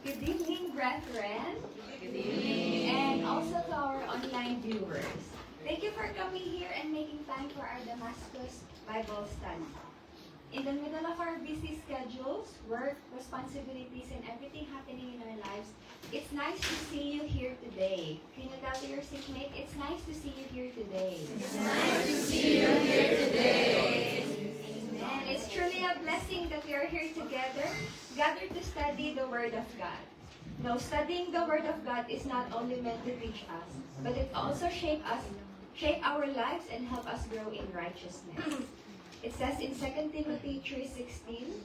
Good evening, brethren. Good evening. And also to our online viewers. Thank you for coming here and making time for our Damascus Bible study. In the middle of our busy schedules, work, responsibilities, and everything happening in our lives, it's nice to see you here today. Can you tell your seatmate, it's nice to see you here today. It's nice to see you here today. Amen. It's truly a blessing that we are here together, gathered to study the Word of God. Now, studying the Word of God is not only meant to teach us, but it also shape our lives and help us grow in righteousness. It says in 2 Timothy 3:16,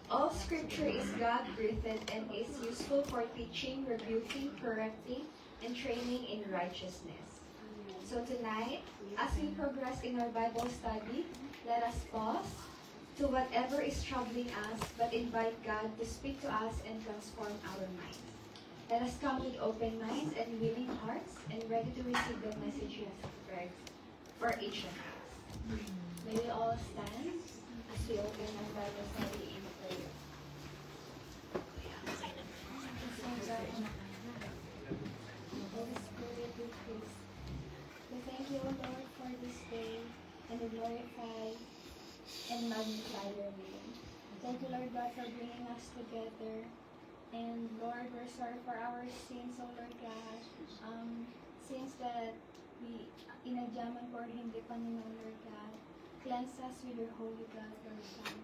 all Scripture is God-breathed and is useful for teaching, rebuking, correcting, and training in righteousness. So tonight, as we progress in our Bible study, let us pause to whatever is troubling us, but invite God to speak to us and transform our minds. Let us come with open minds and willing hearts and ready to receive the message He has prepared for each of us. May we all stand as we open our Bible study in prayer. Holy Spirit, we praise. We thank you, O Lord, for this day, and we glorify and magnify your name. Thank you, Lord God, for bringing us together. And Lord, we're sorry for our sins, O Lord God. Sins that we inadyaman or hindi pa Panginoon, Lord God. Cleanse us with your holy blood, Lord God.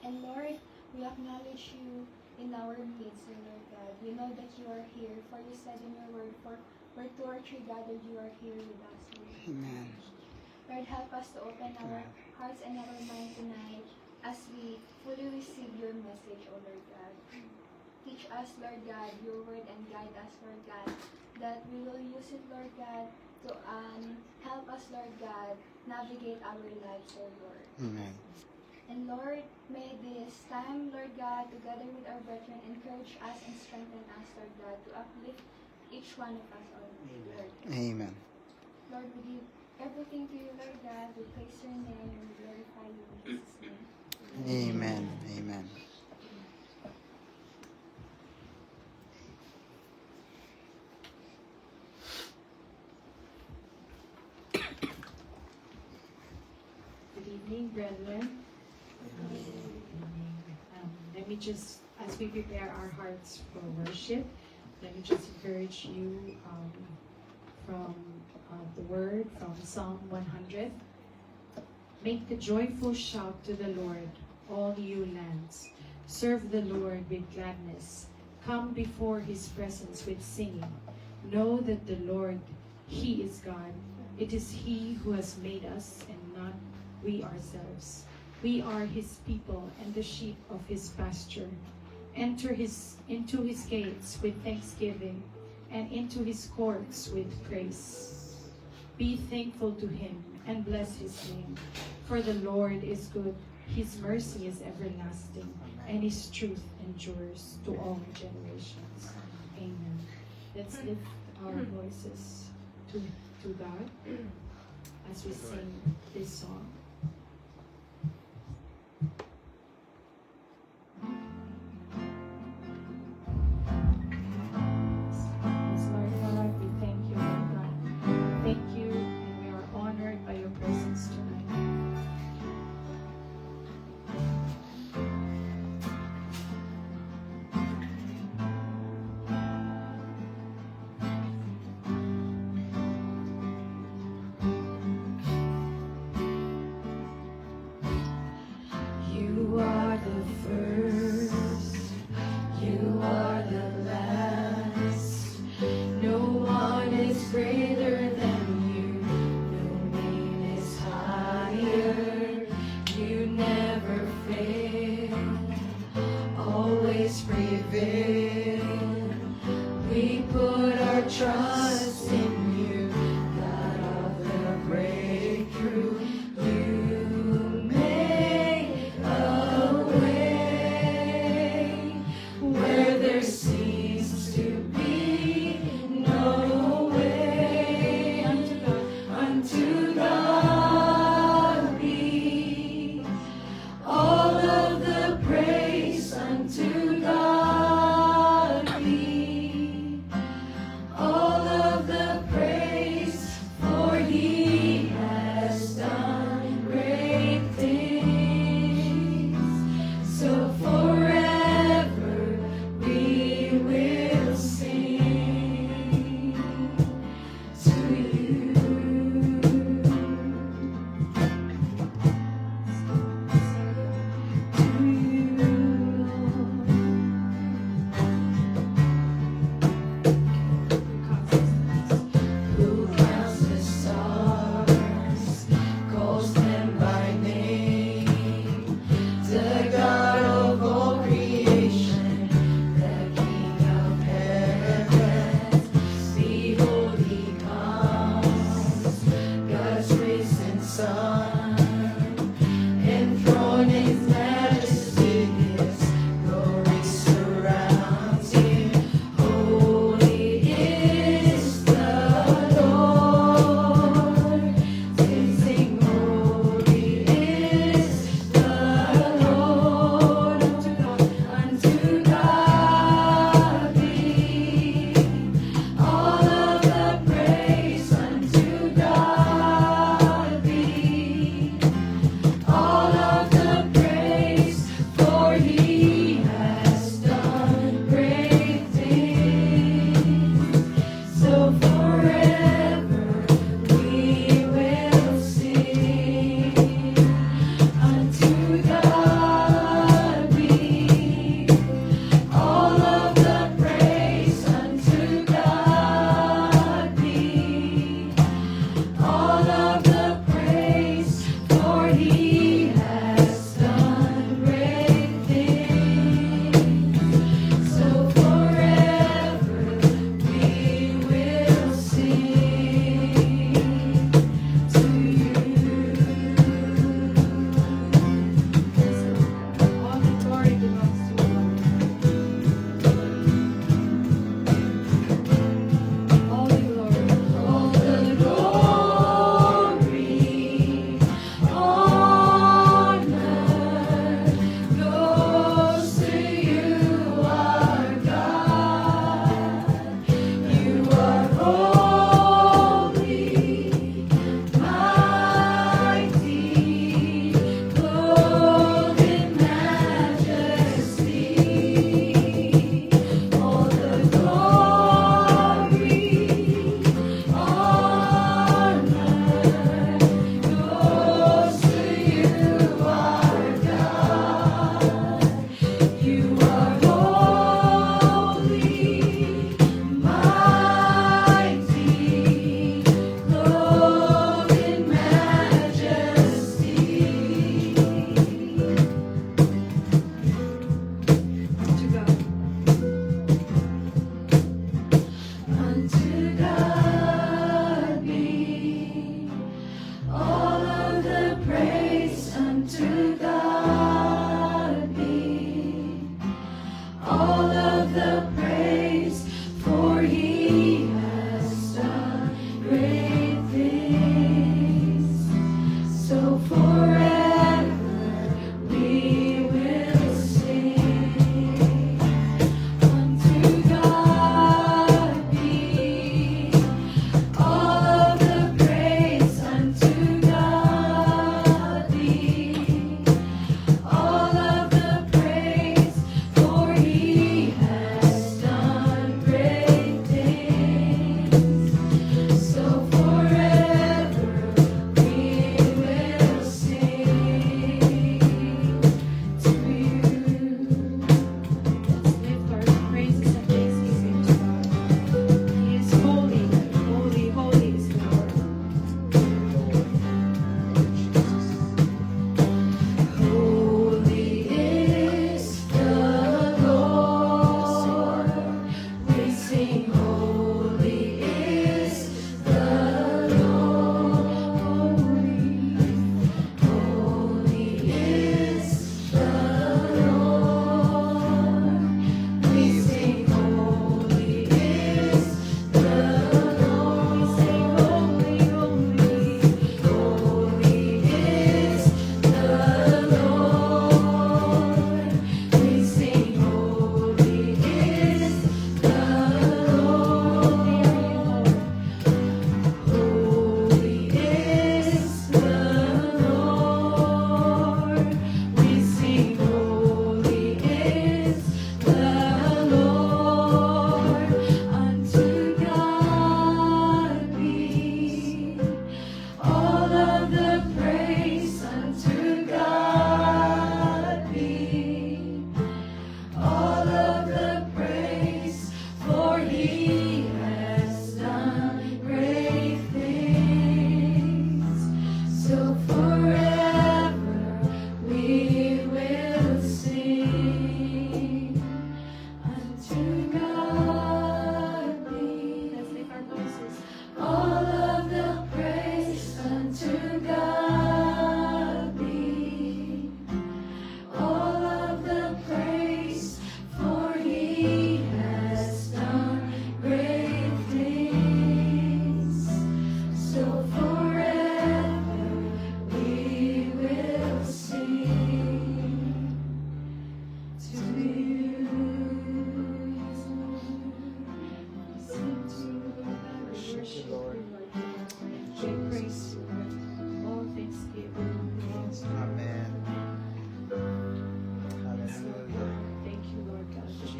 And Lord, we acknowledge you in our midst, O Lord God. We know that you are here, for you said in your word, for where two or three gathered, you are here with us, Lord. Amen. Lord, help us to open our hearts and our minds tonight as we fully receive your message, O Lord God. Teach us, Lord God, your word and guide us, Lord God, that we will use it, Lord God, to help us, Lord God, navigate our lives, O Lord. Amen. And Lord, may this time, Lord God, together with our brethren, encourage us and strengthen us, Lord God, to uplift each one of us, O Lord. Amen. Lord, we give everything to you, Lord God. We praise your name and we glorify you in Jesus' name. Amen. Amen. Good evening, brethren. Let me just, as we prepare our hearts for worship, let me just encourage you from the word from Psalm 100. Make the joyful shout to the Lord, all you lands. Serve the Lord with gladness. Come before his presence with singing. Know that the Lord, he is God. It is he who has made us and not we ourselves. We are his people and the sheep of his pasture. Enter into his gates with thanksgiving and into his courts with praise. Be thankful to him and bless his name. For the Lord is good, his mercy is everlasting, and his truth endures to all generations. Amen. Let's lift our voices to God as we sing this song. Yes, Lord God, we thank you, Lord God. Thank you, and we are honored by your presence tonight. You are the first, you are the last. No one is greater than you, no name is higher. You never fail, always prevail. We put our trust in you, God of the breakthrough. You make a way where there seems to be no way. Unto God be all of the praise. Unto God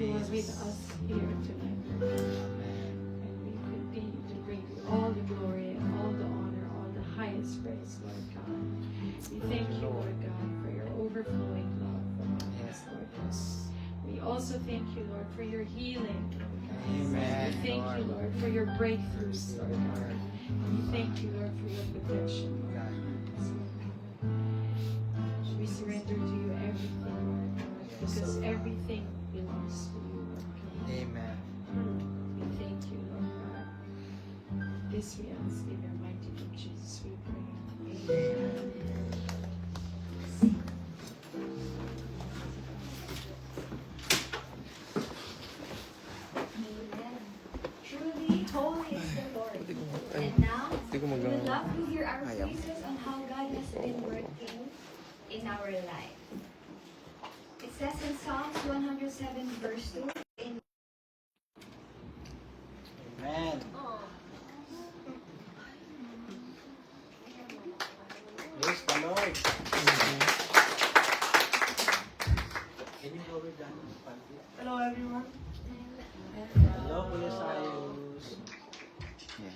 you are with us here tonight, Lord God. And we continue to bring you all the glory and all the honor, all the highest praise, Lord God. We thank you, Lord God, for your overflowing love from us, Lord God. We also thank you, Lord, for your healing, Lord God. Amen, We thank you, Lord, for your breakthroughs, Lord God. We thank you, Lord, for your protection, Lord God. We surrender to you everything, Lord God, because everything belongs to you, Lord God. Amen. We thank you, Lord God. This we ask in your mighty name, Jesus, we pray. Amen. Amen. Truly, holy is the Lord. And now, we would love to hear our praises on how God has been working in our life. It says in Psalms 107 verse 2, Amen. Praise the Lord. Can you go with that? Hello everyone. Hello, Kuya Sayus. Yeah.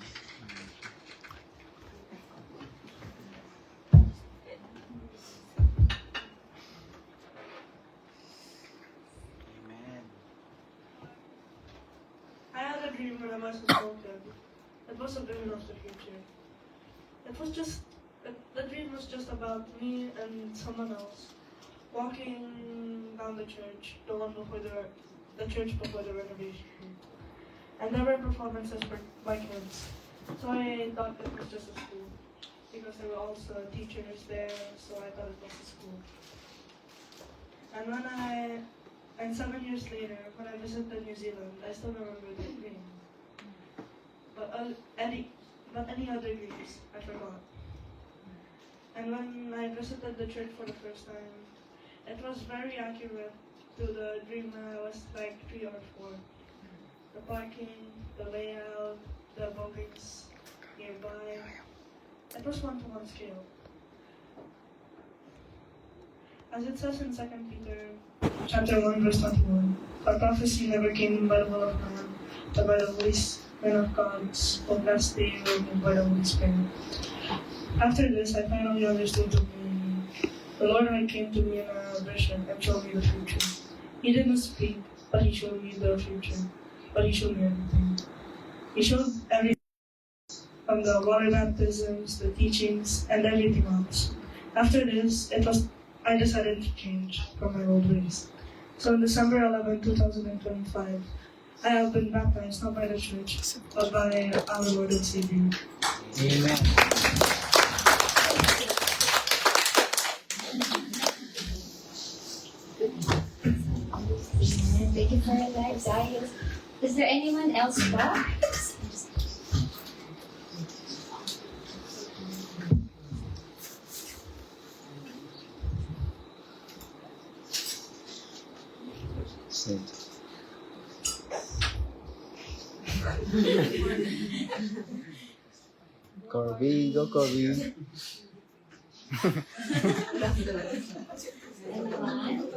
Amen. I had a dream when I was a small kid. It was a vision of the future. The dream was just about me and someone else walking down the church, the one before the church before the renovation. And there were performances by kids. So I thought it was just a school because there were also teachers there, so I thought it was a school. And 7 years later, when I visited New Zealand, I still remember that dream. But any other dreams, I forgot. And when I visited the church for the first time, it was very accurate to the dream when I was like 3 or 4. The parking, the layout, the buildings nearby. It was 1-to-1 scale. As it says in 2 Peter chapter 1 verse 21, our prophecy never came by the will of man, but by the voice of God, spoken being moved by the Holy Spirit. After this, I finally understood the meaning. The Lord came to me in a vision and showed me the future. He didn't speak, but He showed me the future. But He showed me everything. He showed everything from the water baptisms, the teachings, and everything else. After this, I decided to change from my old ways. So on December 11, 2025, I have been baptized not by the church, but by our Lord and Savior. Amen. thank you for your life, guys. Is there anyone else back? Corby, go Corby. Anyone?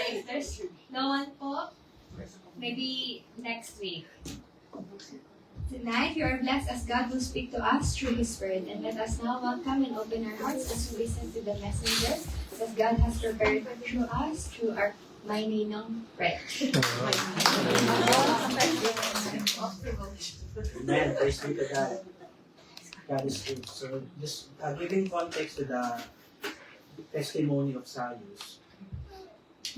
If there's no one po, maybe next week. Tonight, we are blessed as God will speak to us through His Word. And let us now welcome and open our hearts as we listen to the messengers that God has prepared through us, through our My Ninong prayer. Amen. Praise be to God. God is good. So, just giving context to the testimony of Sayus.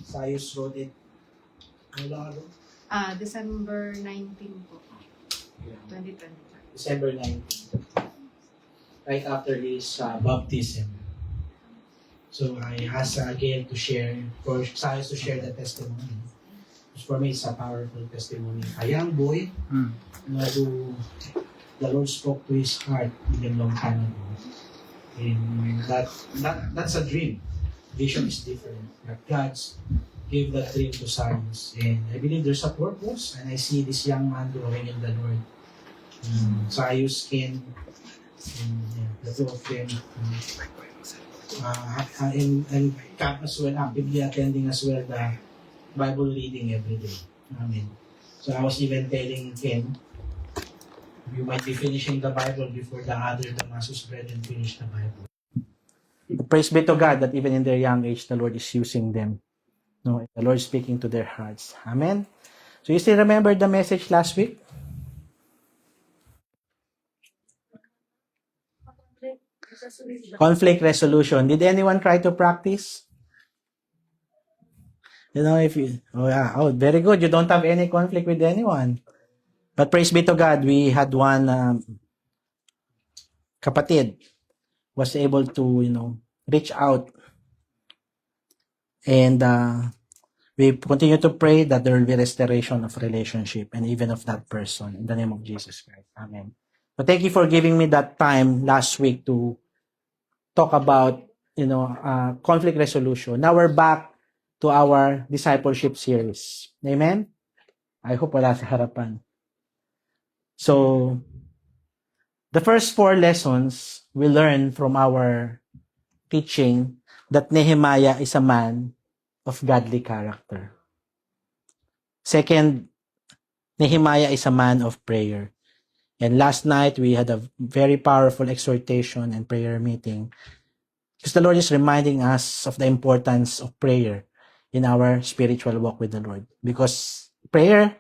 Sayus wrote it how long ago? December 19 po, 2025. December 19th. Right after his baptism. So, I asked again to share, for Sayus to share the testimony. Which for me, it's a powerful testimony. A young boy, who the Lord spoke to his heart even long time ago. And that's a dream. Vision is different. But God gave that dream to Sayus. And I believe there's a purpose. And I see this young man growing in the Lord. Sayus and the two of them. And Cap as well, actively attending as well Bible reading every day. Amen. So I was even telling Ken, you might be finishing the Bible before the other Damascus brethren finish the Bible. Praise be to God that even in their young age, the Lord is using them. No, the Lord is speaking to their hearts. Amen. So you still remember the message last week? Conflict resolution. Did anyone try to practice? You know, if you, very good. You don't have any conflict with anyone. But praise be to God, we had one kapatid was able to, reach out, and we continue to pray that there will be restoration of relationship and even of that person in the name of Jesus Christ. Amen. So thank you for giving me that time last week to talk about, conflict resolution. Now we're back to our discipleship series. Amen? I hope wala sa harapan. So, the first 4 lessons we learn from our teaching that Nehemiah is a man of godly character. Second, Nehemiah is a man of prayer. And last night, we had a very powerful exhortation and prayer meeting because the Lord is reminding us of the importance of prayer in our spiritual walk with the Lord. Because prayer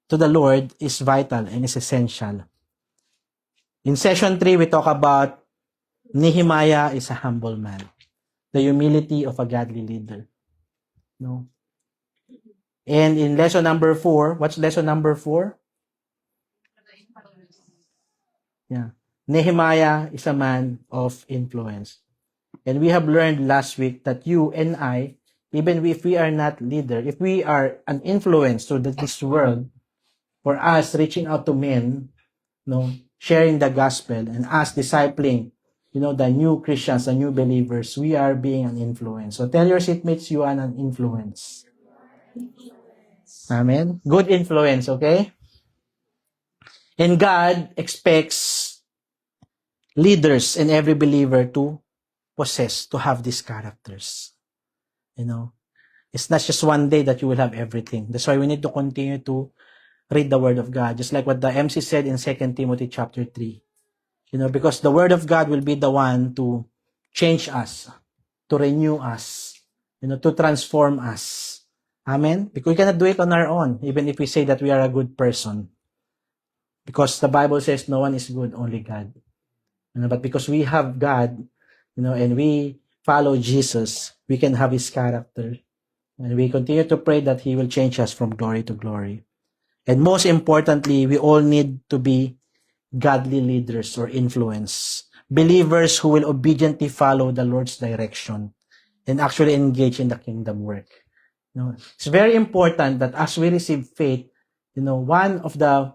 to the Lord is vital and is essential. In session 3, we talk about Nehemiah is a humble man. The humility of a godly leader. No? And in lesson number 4, what's lesson number 4? Yeah. Nehemiah is a man of influence. And we have learned last week that you and I, even if we are not leader, if we are an influence to this world, for us reaching out to men, sharing the gospel, and us discipling, the new Christians, the new believers, we are being an influence. So tell your seatmates you are an influence. Amen. Good influence, okay? And God expects leaders and every believer to possess, to have these characters. It's not just one day that you will have everything. That's why we need to continue to read the Word of God. Just like what the MC said in 2 Timothy chapter 3. Because the Word of God will be the one to change us, to renew us, to transform us. Amen? Because we cannot do it on our own, even if we say that we are a good person. Because the Bible says no one is good, only God. But because we have God, and we follow Jesus, we can have His character. And we continue to pray that He will change us from glory to glory. And most importantly, we all need to be godly leaders or influence. Believers who will obediently follow the Lord's direction and actually engage in the kingdom work. It's very important that as we receive faith, one of the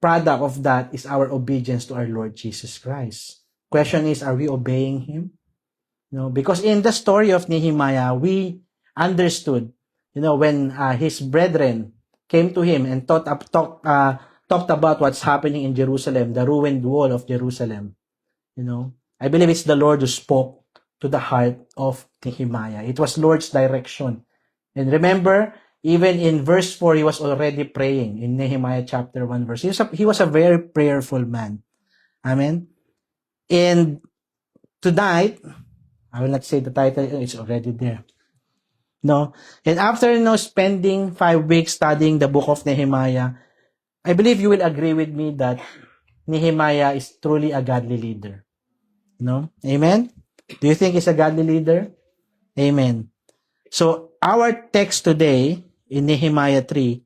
product of that is our obedience to our Lord Jesus Christ. Question is, are we obeying Him? Because in the story of Nehemiah, we understood, when his brethren came to him and talked about what's happening in Jerusalem, the ruined wall of Jerusalem. I believe it's the Lord who spoke to the heart of Nehemiah. It was Lord's direction. And remember, even in verse 4, he was already praying in Nehemiah chapter 1 verse. He was a very prayerful man. Amen. And tonight, I will not say the title, it's already there. And after spending 5 weeks studying the book of Nehemiah, I believe you will agree with me that Nehemiah is truly a godly leader. Amen? Do you think he's a godly leader? Amen. So, our text today in Nehemiah 3,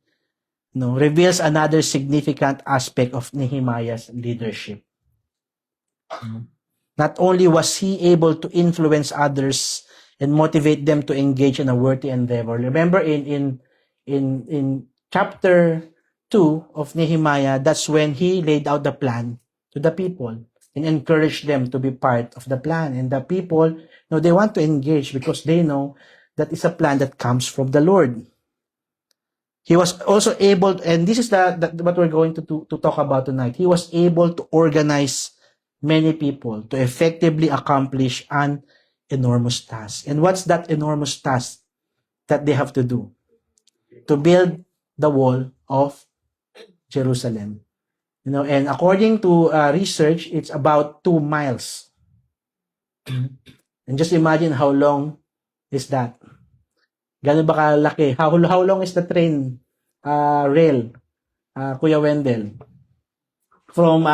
reveals another significant aspect of Nehemiah's leadership. Not only was he able to influence others and motivate them to engage in a worthy endeavor. Remember in chapter 2 of Nehemiah, that's when he laid out the plan to the people and encouraged them to be part of the plan. And the people, they want to engage because they know that it's a plan that comes from the Lord. He was also able, and this is what we're going to talk about tonight. He was able to organize many people to effectively accomplish an enormous task. And what's that enormous task? that they have to do to build the wall of Jerusalem. You know, and according to research, it's about 2 miles. And just imagine how long is that. Gano'n ba kalaki? How long is the train rail, Kuya Wendell? From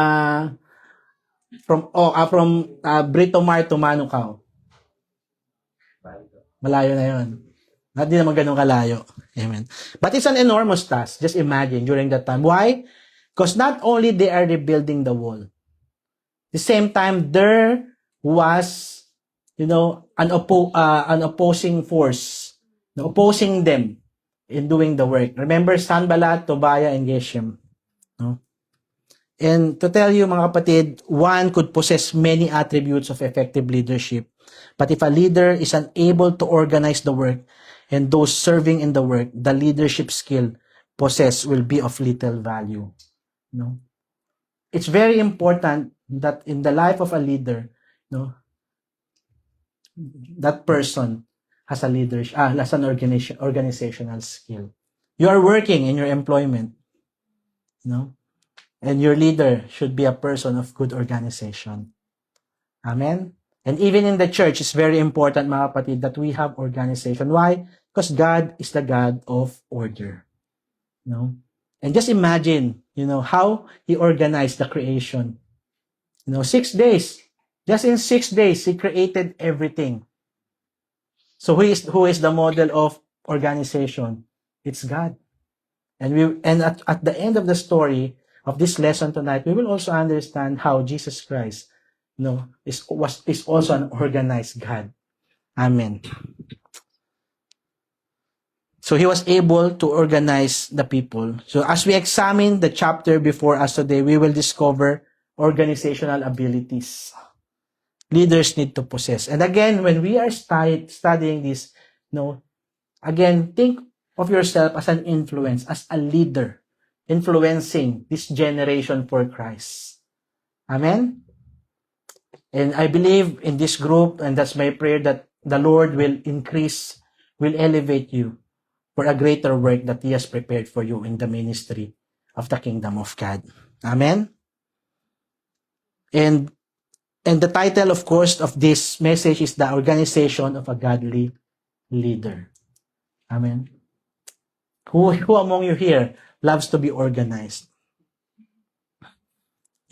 Britomar to Manukau. Malayo na yun. Hindi naman ganun kalayo. Amen. But it's an enormous task. Just imagine during that time. Why? Because not only they are rebuilding the wall. At the same time, there was, you know, an opposing force, opposing them in doing the work. Remember Sanballat, Tobiah, and Geshem. No? And to tell you, mga kapatid, one could possess many attributes of effective leadership. But if a leader is unable to organize the work and those serving in the work, the leadership skill possessed will be of little value. No? It's very important that in the life of a leader, no, that person has a leadership, has an organizational skill. You are working in your employment, no, and your leader should be a person of good organization. Amen. And even in the church, it's very important, mga kapatid, that we have organization. Why? Because God is the God of order. No? And just imagine, you know, how He organized the creation. You know, 6 days. Just in 6 days, He created everything. So who is the model of organization? It's God. And at the end of the story of this lesson tonight, we will also understand how Jesus Christ, you know, is also an organized God. Amen. So He was able to organize the people. So as we examine the chapter before us today, we will discover organizational abilities leaders need to possess. And again, when we are studying this, you know, again, think of yourself as an influence, as a leader, influencing this generation for Christ. Amen? And I believe in this group, and that's my prayer, that the Lord will increase, will elevate you for a greater work that He has prepared for you in the ministry of the kingdom of God. Amen? And the title, of course, of this message is The Organization of a Godly Leader. Amen? Who among you here loves to be organized?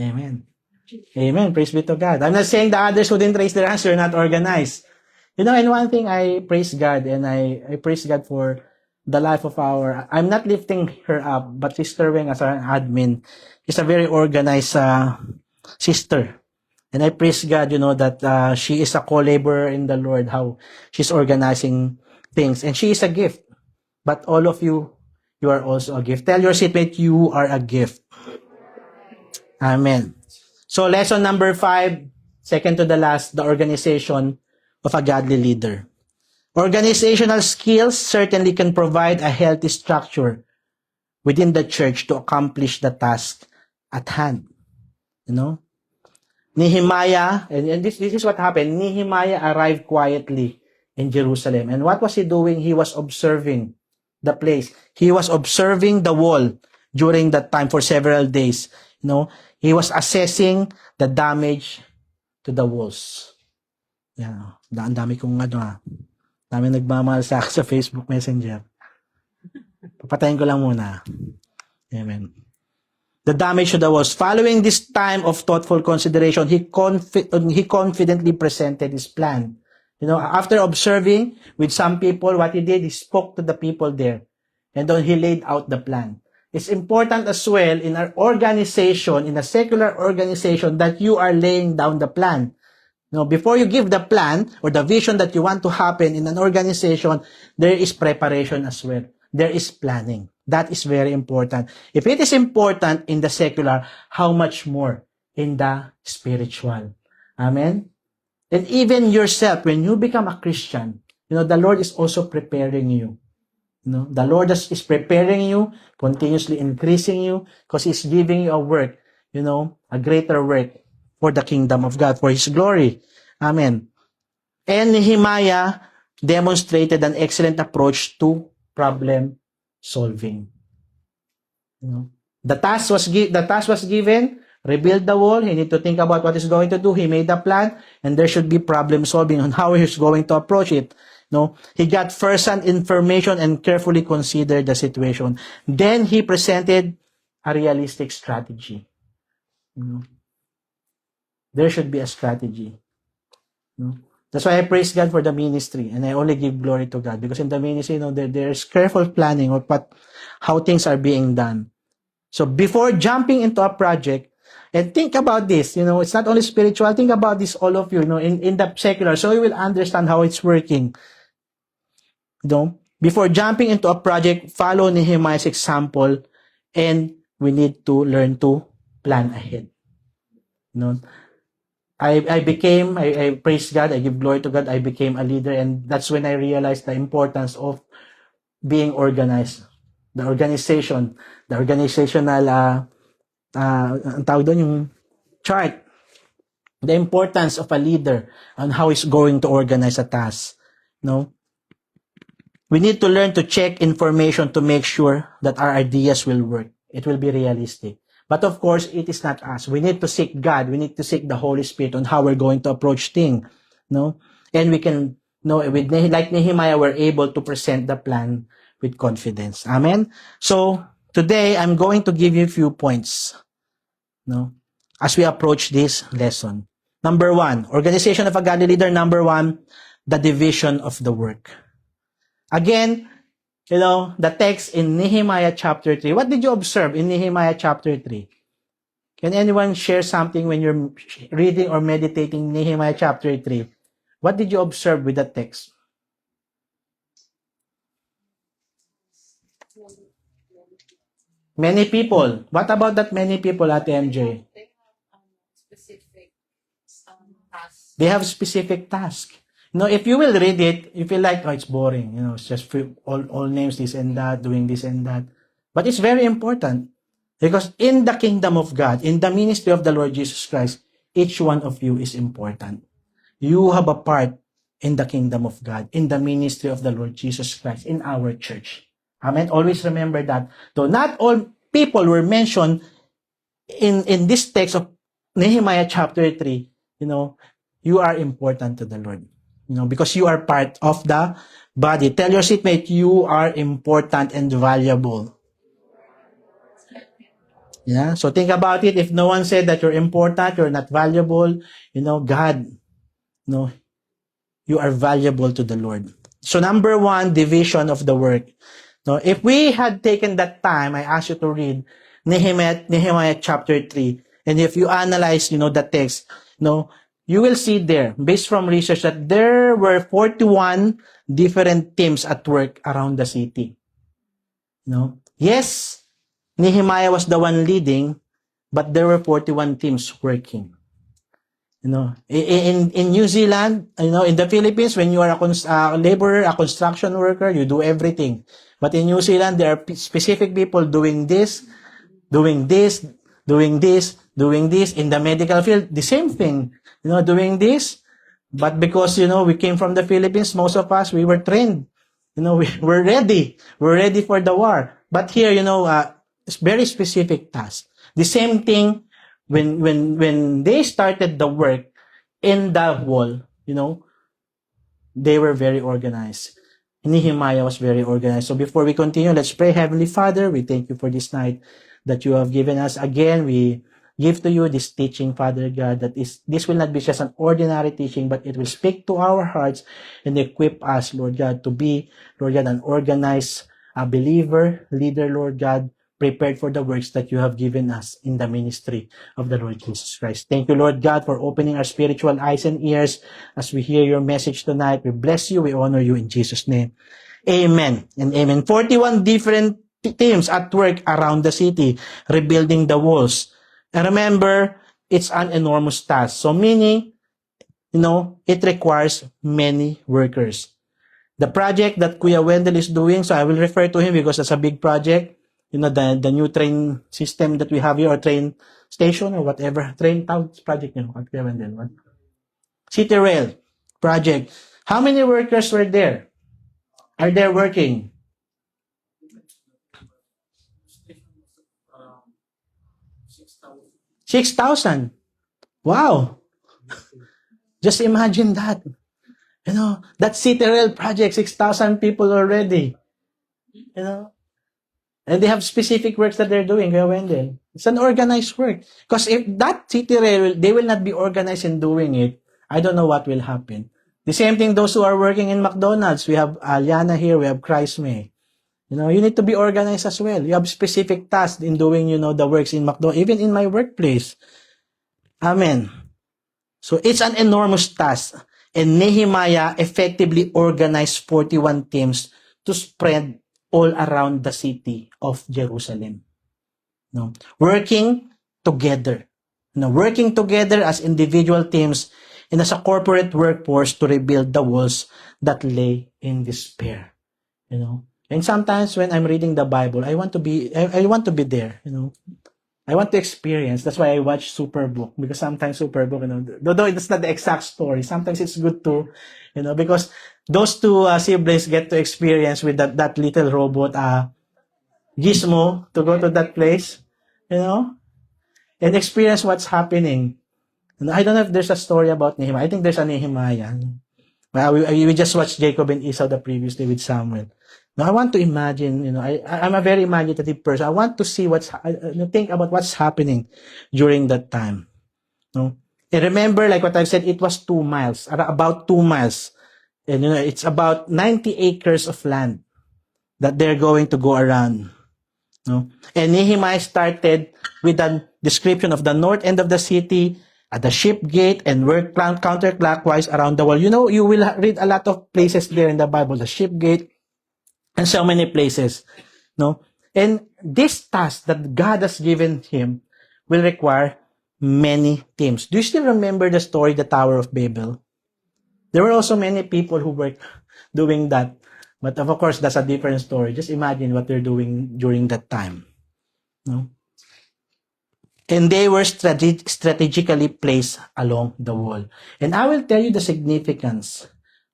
Amen. Amen. Praise be to God. I'm not saying the others who didn't raise their hands, you're not organized. You know, and one thing I praise God, and I praise God for the life of I'm not lifting her up, but Sister Weng as our admin is a very organized sister. And I praise God, you know, that she is a co-laborer in the Lord, how she's organizing things. And she is a gift. But all of you, you are also a gift. Tell your seatmate, you are a gift. Amen. So lesson number 5, second to the last, the organization of a godly leader. Organizational skills certainly can provide a healthy structure within the church to accomplish the task at hand. You know? Nehemiah, and this is what happened. Nehemiah arrived quietly in Jerusalem. And what was he doing? He was observing the place. He was observing the wall during that time for several days. You know, he was assessing the damage to the walls. Yeah, ang dami kong dami nagmamahal sa akin sa Facebook Messenger. Papatayin ko lang muna. Amen. The damage to the walls. Following this time of thoughtful consideration, he confidently presented his plan. You know, after observing with some people, what he did, he spoke to the people there. And then he laid out the plan. It's important as well in our organization, in a secular organization, that you are laying down the plan. You know, before you give the plan or the vision that you want to happen in an organization, there is preparation as well. There is planning. That is very important. If it is important in the secular, how much more in the spiritual? Amen? And even yourself, when you become a Christian, you know, the Lord is also preparing you. You know, the Lord is preparing you, continuously increasing you, because He's giving you a work, you know, a greater work for the kingdom of God, for His glory. Amen. And Nehemiah, demonstrated an excellent approach to problem solving. You know, the task was given, rebuild the wall. He need to think about what he's going to do. He made a plan, and there should be problem solving on how he's going to approach it. No, he got first-hand information and carefully considered the situation. Then he presented a realistic strategy. You know, there should be a strategy. You know, that's why I praise God for the ministry, and I only give glory to God because in the ministry, you know, there's careful planning of how things are being done. So before jumping into a project, and think about this, you know, it's not only spiritual. Think about this, all of you, you know, in the secular, so you will understand how it's working. You know, before jumping into a project, follow Nehemiah's example, and we need to learn to plan ahead. You know, I praise God, I give glory to God, I became a leader, and that's when I realized the importance of being organized. The organizational, ang tawag doon, yung chart. The importance of a leader on how he's going to organize a task. No? We need to learn to check information to make sure that our ideas will work. It will be realistic. But of course, it is not us. We need to seek God. We need to seek the Holy Spirit on how we're going to approach things. No? And we can, no, like Nehemiah, we're able to present the plan with confidence. Amen? So, today, I'm going to give you a few points. No? As we approach this lesson. Number 1, organization of a godly leader. Number 1, the division of the work. Again, you know, the text in Nehemiah chapter 3. What did you observe in Nehemiah chapter 3? Can anyone share something when you're reading or meditating Nehemiah chapter 3? What did you observe with the text? Many people. What about that many people at MJ? They have specific task. You know, if you will read it, you feel like, oh, it's boring. You know, it's just all names, this and that, doing this and that. But it's very important. Because in the kingdom of God, in the ministry of the Lord Jesus Christ, each one of you is important. You have a part in the kingdom of God, in the ministry of the Lord Jesus Christ, in our church. Amen? Always remember that. Though not all people were mentioned in this text of Nehemiah chapter 3, you know, you are important to the Lord. You know, because you are part of the body. Tell your seatmate, you are important and valuable. Yeah, so think about it. If no one said that you're important, you're not valuable, you know, God, you know, you are valuable to the Lord. So number 1, division of the work. Now, if we had taken that time, I ask you to read Nehemiah chapter 3. And if you analyze, you know, the text, you know, you will see there, based from research, that there were 41 different teams at work around the city. You know, yes, Nehemiah was the one leading, but there were 41 teams working. You know, in New Zealand, you know, in the Philippines, when you are a laborer, a construction worker, you do everything. But in New Zealand, there are specific people doing this, doing this, doing this, doing this. In the medical field, the same thing. You know, doing this. But because, you know, we came from the Philippines, most of us, we were trained. You know, we're ready. We're ready for the war. But here, you know, it's very specific task. The same thing when they started the work in the wall, you know, they were very organized. Nehemiah was very organized. So before we continue, let's pray. Heavenly Father, we thank you for this night that you have given us. Again, we give to you this teaching, Father God, that this will not be just an ordinary teaching, but it will speak to our hearts and equip us, Lord God, to be, Lord God, an organized believer, leader, Lord God, prepared for the works that you have given us in the ministry of the Lord Jesus Christ. Thank you, Lord God, for opening our spiritual eyes and ears as we hear your message tonight. We bless you. We honor you in Jesus' name. Amen and amen. 41 different teams at work around the city, rebuilding the walls. And remember, it's an enormous task. So meaning, you know, it requires many workers. The project that Kuya Wendell is doing, so I will refer to him because it's a big project. You know, the new train system that we have here, or train station or whatever. Train town project, you know, Kuya Wendell. What? City Rail project. How many workers were there? Are there working? 6,000. Wow. Just imagine that. That City Rail project, 6,000 people already. And they have specific works that they're doing, Kuya Wendell. It's an organized work. Because if that City Rail, they will not be organized in doing it, I don't know what will happen. The same thing, those who are working in McDonald's. We have Aliana here, we have Christ May. You need to be organized as well. You have specific tasks in doing, the works in McDonald's, even in my workplace. Amen. So it's an enormous task. And Nehemiah effectively organized 41 teams to spread all around the city of Jerusalem. Working together. Working together as individual teams and as a corporate workforce to rebuild the walls that lay in despair. And sometimes when I'm reading the Bible, I want to be there, I want to experience. That's why I watch Superbook, because sometimes Superbook, though it's not the exact story, sometimes it's good to, because those two siblings get to experience with that little robot, Gizmo, to go to that place, and experience what's happening. I don't know if there's a story about Nehemiah. I think there's a Nehemiah. We just watched Jacob and Esau the previous day with Samuel. Now I want to imagine, I'm a very imaginative person. I want to see think about what's happening during that time. And remember, like what I've said, it was 2 miles, about 2 miles. And it's about 90 acres of land that they're going to go around. And Nehemiah started with a description of the north end of the city, at the ship gate, and work counterclockwise around the wall. You will read a lot of places there in the Bible, the ship gate, and so many places. And this task that God has given him will require many teams. Do you still remember the story, the Tower of Babel? There were also many people who were doing that. But of course, that's a different story. Just imagine what they're doing during that time. And they were strategically placed along the wall. And I will tell you the significance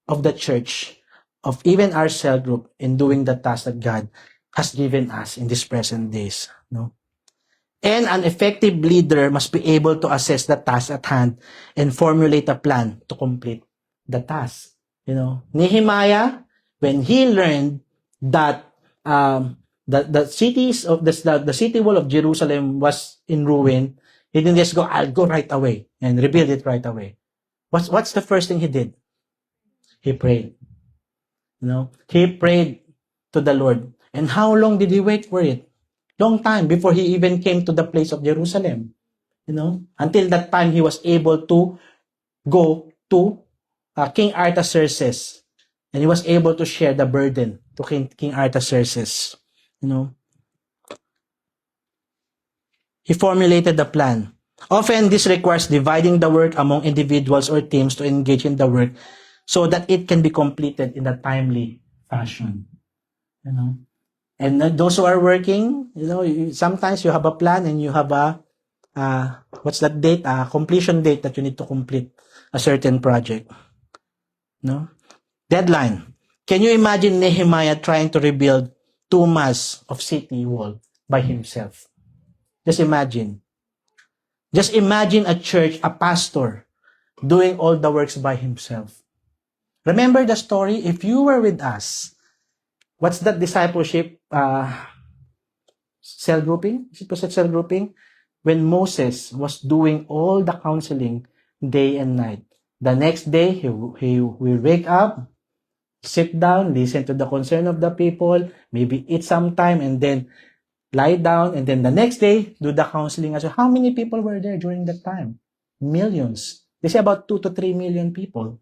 of the church, of even our cell group, in doing the task that God has given us in these present days. And an effective leader must be able to assess the task at hand and formulate a plan to complete the task. Nehemiah, when he learned that the city wall of Jerusalem was in ruin, he didn't just go, I'll go right away and rebuild it right away. What's the first thing he did? He prayed. He prayed to the Lord. And how long did he wait for it? Long time before he even came to the place of Jerusalem. Until that time, he was able to go to King Artaxerxes. And he was able to share the burden to King Artaxerxes. He formulated the plan. Often, this requires dividing the work among individuals or teams to engage in the work so that it can be completed in a timely fashion. And those who are working, sometimes you have a plan and you have a, what's that date? Completion date that you need to complete a certain project. Deadline. Can you imagine Nehemiah trying to rebuild 2 miles of city wall by himself? Just imagine. Just imagine a church, a pastor, doing all the works by himself. Remember the story? If you were with us, what's that discipleship cell grouping? Was it cell grouping? When Moses was doing all the counseling day and night. The next day, he will wake up, sit down, listen to the concern of the people, maybe eat sometime, and then lie down, and then the next day, do the counseling as well. How many people were there during that time? Millions. They say about 2 to 3 million people.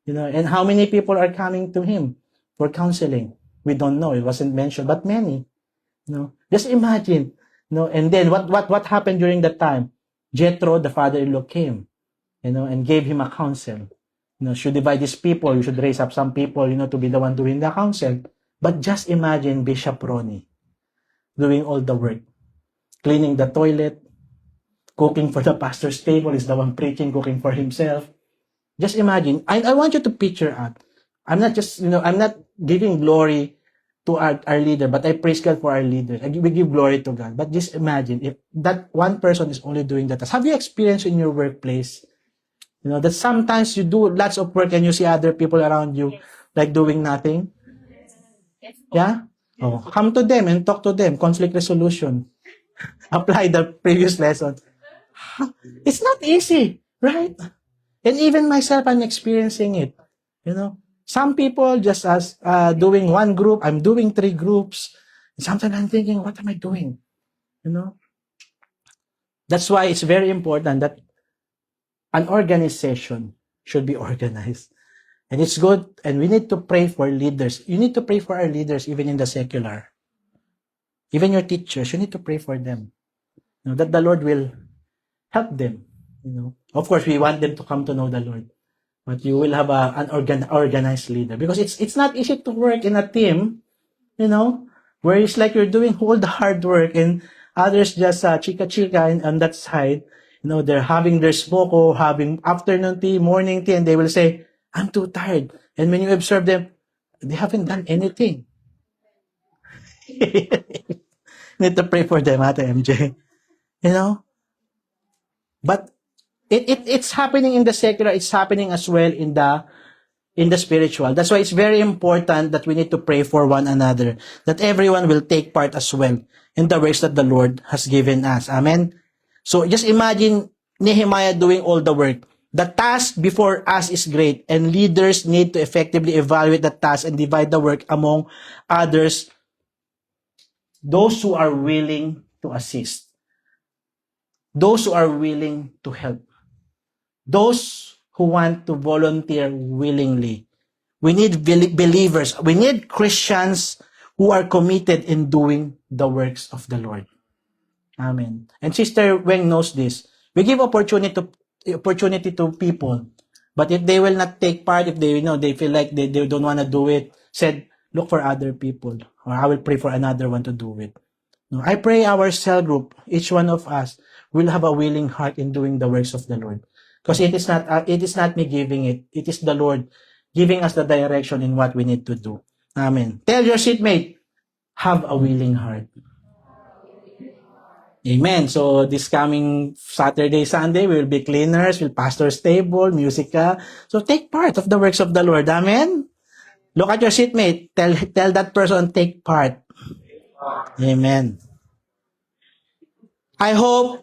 And how many people are coming to him for counseling? We don't know. It wasn't mentioned, but many. Just imagine. And then what happened during that time? Jethro, the father-in-law, came, and gave him a counsel. Should divide these people. You should raise up some people, to be the one doing the counsel. But just imagine Bishop Ronnie doing all the work. Cleaning the toilet, cooking for the pastor's table, is the one preaching, cooking for himself. Just imagine. I want you to picture out. I'm not just, I'm not giving glory to our leader, but I praise God for our leader. We give glory to God. But just imagine if that one person is only doing that. Have you experienced in your workplace, that sometimes you do lots of work and you see other people around you like doing nothing? Yeah? Oh, come to them and talk to them. Conflict resolution. Apply the previous lesson. It's not easy, right? And even myself, I'm experiencing it. Some people just as doing one group, I'm doing 3 groups. Sometimes I'm thinking, what am I doing? That's why it's very important that an organization should be organized. And it's good, and we need to pray for leaders. You need to pray for our leaders, even in the secular. Even your teachers, you need to pray for them. That the Lord will help them. Of course, we want them to come to know the Lord. But you will have an organized leader. Because it's not easy to work in a team, where it's like you're doing all the hard work and others just chika-chika on that side. They're having their smoke or having afternoon tea, morning tea, and they will say, I'm too tired. And when you observe them, they haven't done anything. Need to pray for them, Ate MJ. But it's happening in the secular, it's happening as well in the spiritual. That's why it's very important that we need to pray for one another, that everyone will take part as well in the works that the Lord has given us. Amen? So just imagine Nehemiah doing all the work. The task before us is great, and leaders need to effectively evaluate the task and divide the work among others, those who are willing to assist, those who are willing to help, those who want to volunteer willingly. We need believers. We need Christians who are committed in doing the works of the Lord. Amen. And Sister Weng knows this. We give opportunity to people, but if they will not take part, if they feel like they don't want to do it, said, look for other people, or I will pray for another one to do it. I pray our cell group, each one of us, will have a willing heart in doing the works of the Lord. Because it is not me giving it. It is the Lord giving us the direction in what we need to do. Amen. Tell your seatmate, have a willing heart. Amen. So this coming Saturday, Sunday, we will be cleaners, we'll pastor's table, musica. So take part of the works of the Lord. Amen. Look at your seatmate. Tell that person, take part. Amen. I hope,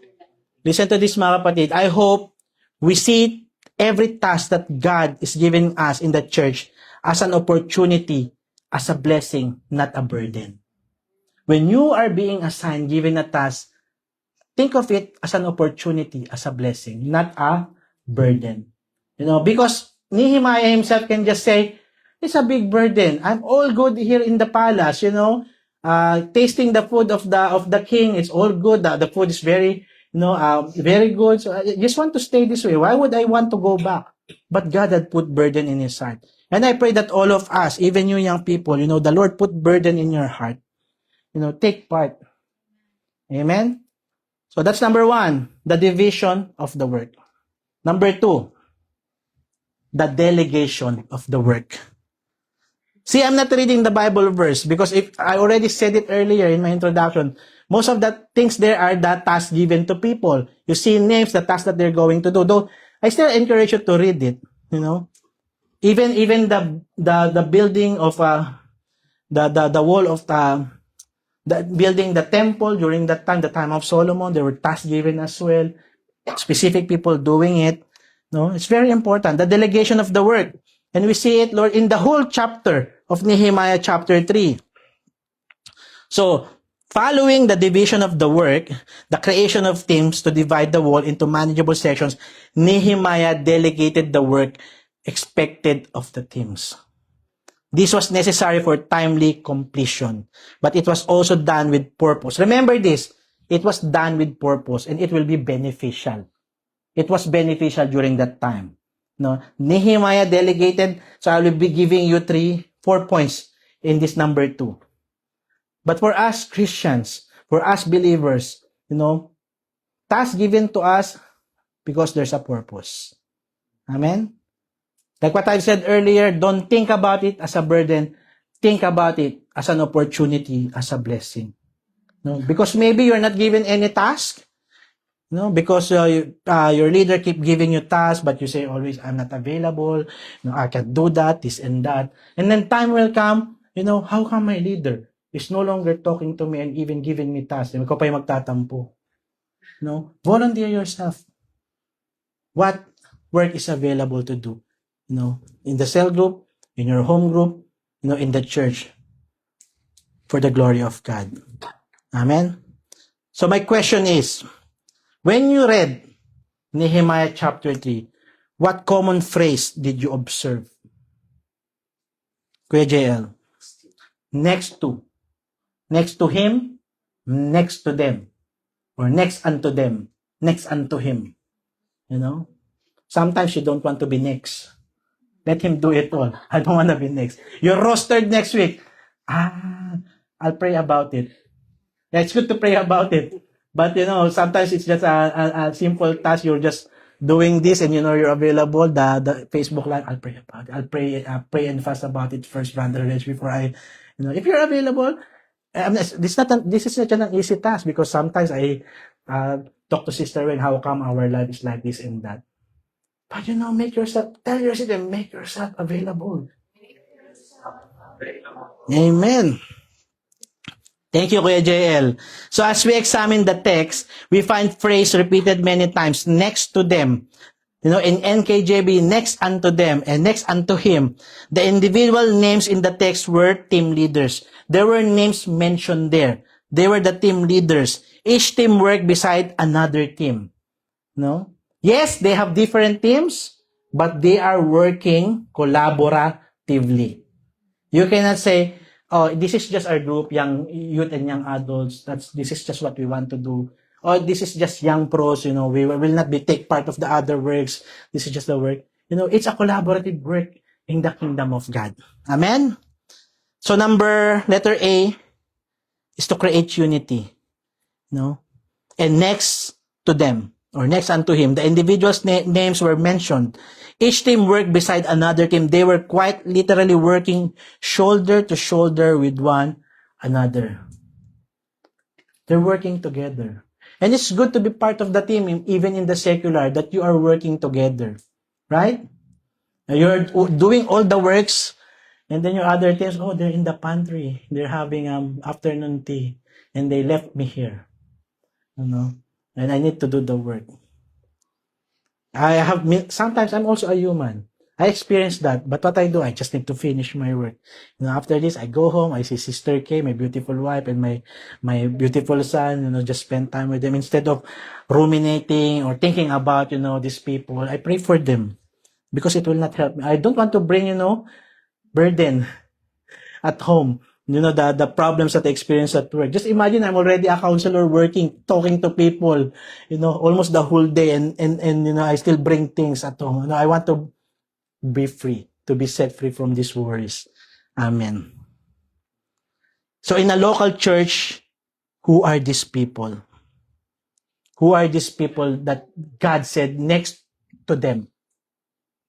listen to this mga kapatid, I hope we see every task that God is giving us in the church as an opportunity, as a blessing, not a burden. When you are being assigned, given a task, think of it as an opportunity, as a blessing, not a burden. Because Nehemiah himself can just say, it's a big burden. I'm all good here in the palace, tasting the food of the king. It's all good. The food is very, very good. So I just want to stay this way. Why would I want to go back? But God had put burden in his heart. And I pray that all of us, even you young people, the Lord put burden in your heart. Take part. Amen? So that's number 1, the division of the work. Number 2, the delegation of the work. See, I'm not reading the Bible verse because if I already said it earlier in my introduction, most of the things there are the tasks given to people. You see names, the tasks that they're going to do. Though I still encourage you to read it. Even the building of the wall of the building the temple during that time, the time of Solomon, there were tasks given as well. Specific people doing it. It's very important. The delegation of the work. And we see it, Lord, in the whole chapter of Nehemiah chapter 3. So, following the division of the work, the creation of teams to divide the wall into manageable sections, Nehemiah delegated the work expected of the teams. This was necessary for timely completion, but it was also done with purpose. Remember this, it was done with purpose and it will be beneficial. It was beneficial during that time. Nehemiah delegated, so I will be giving you 4 points in this number 2. But for us Christians, for us believers, tasks given to us because there's a purpose. Amen? Like what I've said earlier, don't think about it as a burden. Think about it as an opportunity, as a blessing. No, because maybe you're not given any task. No, because your leader keep giving you tasks, but you say always, I'm not available. No, I can't do that, this and that. And then time will come, how come my leader is no longer talking to me and even giving me tasks? Ikaw pa yung magtatampo. No, volunteer yourself. What work is available to do? In the cell group, in your home group, in the church, for the glory of God. Amen. So my question is, when you read Nehemiah chapter 3, what common phrase did you observe? Kuya JL. Next to him, next to them, or next unto them, next unto him. Sometimes you don't want to be next. Let him do it all. I don't want to be next. You're rostered next week. I'll pray about it. Yeah, it's good to pray about it. But, sometimes it's just a simple task. You're just doing this and, you're available. The Facebook Live, I'll pray about it. I'll pray and fast about it first, Brother Reg, before I, if you're available. This is not an easy task because sometimes I talk to Sister Wen, how come our life is like this and that. But, tell yourself, make yourself available. Amen. Thank you, Kuya JL. So as we examine the text, we find phrase repeated many times, next to them. In NKJV, next unto them and next unto him. The individual names in the text were team leaders. There were names mentioned there. They were the team leaders. Each team worked beside another team. Yes, they have different teams, but they are working collaboratively. You cannot say, this is just our group, young youth and young adults. This is just what we want to do. Or this is just young pros, we will not take part of the other works. This is just the work. It's a collaborative work in the kingdom of God. Amen? So letter A is to create unity. And next to them, or next unto him, the individuals' names were mentioned. Each team worked beside another team. They were quite literally working shoulder to shoulder with one another. They're working together. And it's good to be part of the team, even in the secular, that you are working together. Right? You're doing all the works, and then your other teams, they're in the pantry. They're having afternoon tea, and they left me here. And I need to do the work. Sometimes I'm also a human. I experience that, but what I do, I just need to finish my work. After this, I go home, I see Sister K, my beautiful wife, and my beautiful son, just spend time with them. Instead of ruminating or thinking about, these people, I pray for them because it will not help me. I don't want to bring, burden at home. The problems that I experience at work. Just imagine I'm already a counselor working, talking to people, almost the whole day and I still bring things at home. I want to be free, to be set free from these worries. Amen. So in a local church, who are these people? Who are these people that God said next to them?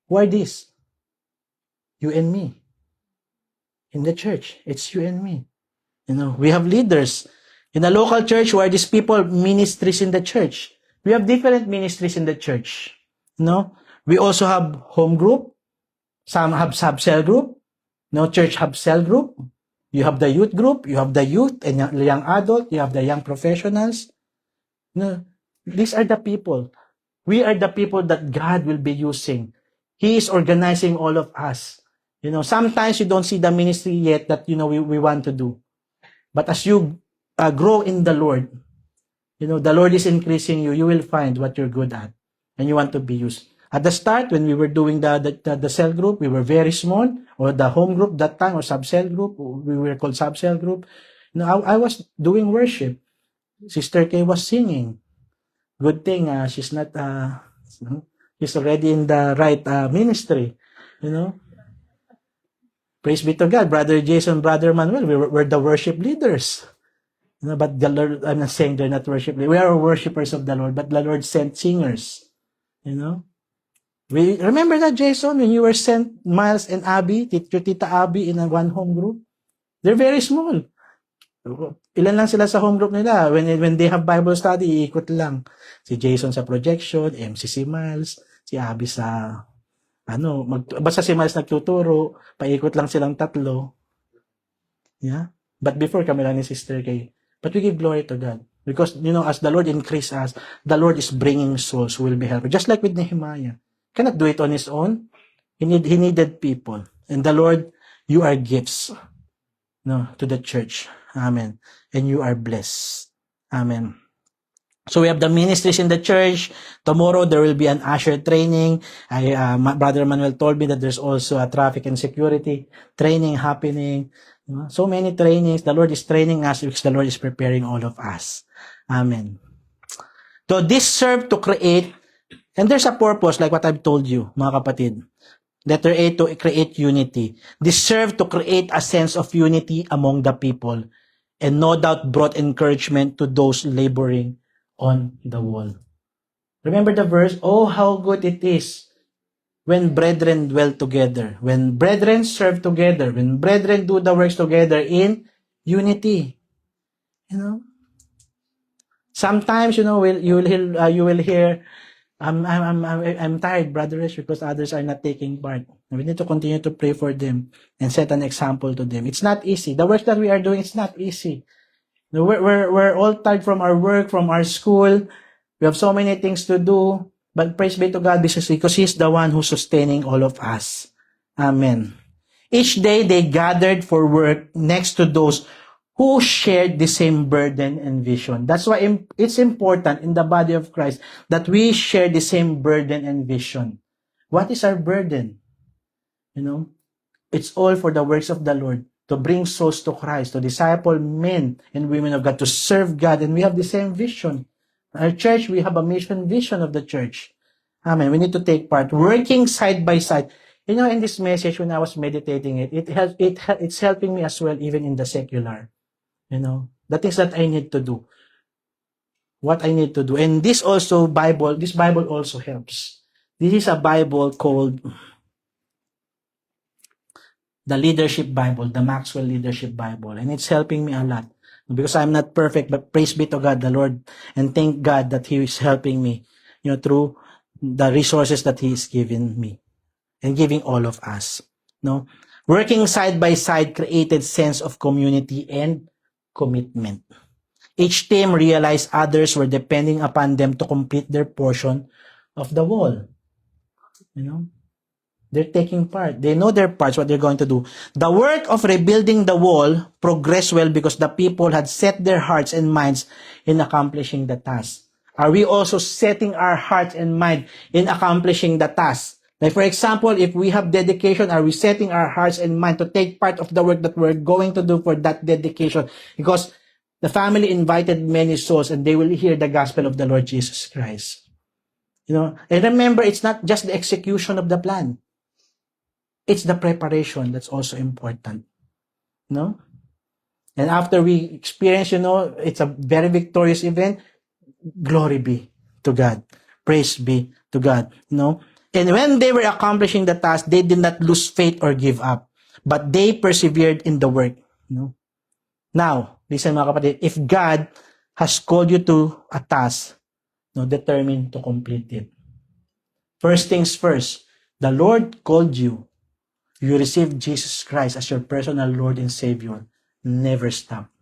Who are these? You and me. In the church, it's you and me. We have leaders. In a local church, who are these people? Ministries in the church. We have different ministries in the church. We also have home group. Some have sub-cell group. Church have cell group. You have the youth group. You have the youth and young adult. You have the young professionals. These are the people. We are the people that God will be using. He is organizing all of us. Sometimes you don't see the ministry yet that, we want to do. But as you grow in the Lord, the Lord is increasing you, you will find what you're good at and you want to be used. At the start, when we were doing the cell group, we were very small, or the home group that time, or sub-cell group, we were called sub-cell group. I was doing worship. Sister K was singing. Good thing, she's not, she's already in the right ministry, Praise be to God. Brother Jason, Brother Manuel, we're the worship leaders. But the Lord, I'm not saying they're not worship leaders. We are worshipers of the Lord, but the Lord sent singers. Remember that, Jason, when you were sent, Miles and Abby, your Tita Abby, in a one home group? They're very small. Ilan lang sila sa home group nila. When they have Bible study, iikot lang. Si Jason sa projection, MC si Miles, si Abby sa, basta si Miles nagtuturo, paikot lang silang tatlo. Yeah? But before, kami lang ni Sister Kay. But we give glory to God. Because, as the Lord increase us, the Lord is bringing souls who will be helped. Just like with Nehemiah. Cannot do it on his own. He needed people. And the Lord, you are gifts to the church. Amen. And you are blessed. Amen. So we have the ministries in the church. Tomorrow there will be an usher training. Brother Manuel told me that there's also a traffic and security training happening. So many trainings. The Lord is training us because the Lord is preparing all of us. Amen. So this serve to create, and there's a purpose like what I've told you, mga kapatid. Letter A, to create unity. This serve to create a sense of unity among the people, and no doubt brought encouragement to those laboring on the wall. Remember the verse? Oh, how good it is when brethren dwell together, when brethren serve together, when brethren do the works together in unity. Sometimes, you will hear, I'm tired, Brother Rich, because others are not taking part. We need to continue to pray for them and set an example to them. It's not easy. The work that we are doing, it's not easy. We're all tired from our work, from our school. We have so many things to do. But praise be to God because He's the one who's sustaining all of us. Amen. Each day they gathered for work next to those who shared the same burden and vision. That's why it's important in the body of Christ that we share the same burden and vision. What is our burden? It's all for the works of the Lord, to bring souls to Christ, to disciple men and women of God, to serve God, and we have the same vision. Our church, we have a mission vision of the church. Amen. We need to take part, working side by side. In this message, when I was meditating it's helping me as well, even in the secular. The things that I need to do. What I need to do. And this Bible also helps. This is a Bible called the Leadership Bible, the Maxwell Leadership Bible. And it's helping me a lot. Because I'm not perfect, but praise be to God, the Lord. And thank God that He is helping me, through the resources that He is giving me. And giving all of us. Working side by side created sense of community and commitment. Each team realized others were depending upon them to complete their portion of the wall. They're taking part. They know their parts, what they're going to do. The work of rebuilding the wall progressed well because the people had set their hearts and minds in accomplishing the task. Are we also setting our hearts and mind in accomplishing the task? Like for example, if we have dedication, are we setting our hearts and mind to take part of the work that we're going to do for that dedication? Because the family invited many souls and they will hear the gospel of the Lord Jesus Christ. And remember, it's not just the execution of the plan. It's the preparation that's also important. And after we experience, it's a very victorious event, glory be to God. Praise be to God. And when they were accomplishing the task, they did not lose faith or give up. But they persevered in the work. Now, listen mga kapatid, if God has called you to a task, determined to complete it. First things first, the Lord called you. You received Jesus Christ as your personal Lord and Savior. Never stop.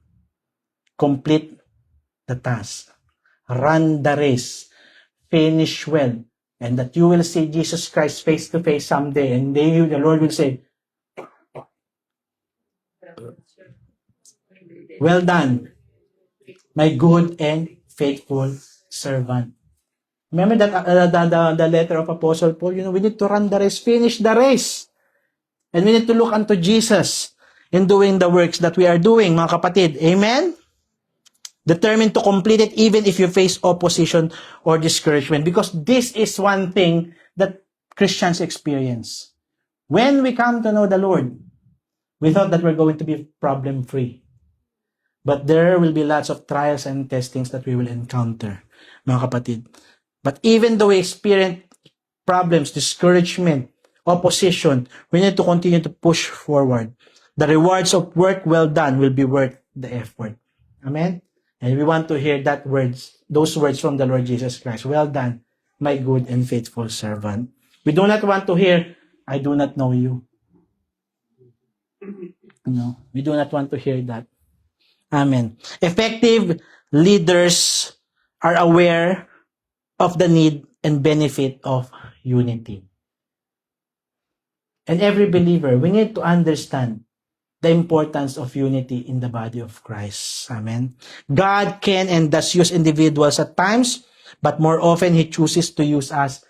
Complete the task. Run the race. Finish well. And that you will see Jesus Christ face to face someday. And the Lord will say, well done, my good and faithful servant. Remember that the letter of Apostle Paul, we need to run the race, finish the race. And we need to look unto Jesus in doing the works that we are doing, mga kapatid. Amen? Determined to complete it even if you face opposition or discouragement. Because this is one thing that Christians experience. When we come to know the Lord, we thought that we're going to be problem-free. But there will be lots of trials and testings that we will encounter, mga kapatid. But even though we experience problems, discouragement, opposition, we need to continue to push forward. The rewards of work well done will be worth the effort. Amen? And we want to hear those words from the Lord Jesus Christ. Well done, my good and faithful servant. We do not want to hear, I do not know you. No, we do not want to hear that. Amen. Effective leaders are aware of the need and benefit of unity. And every believer, we need to understand the importance of unity in the body of Christ. Amen. God can and does use individuals at times, but more often He chooses to use us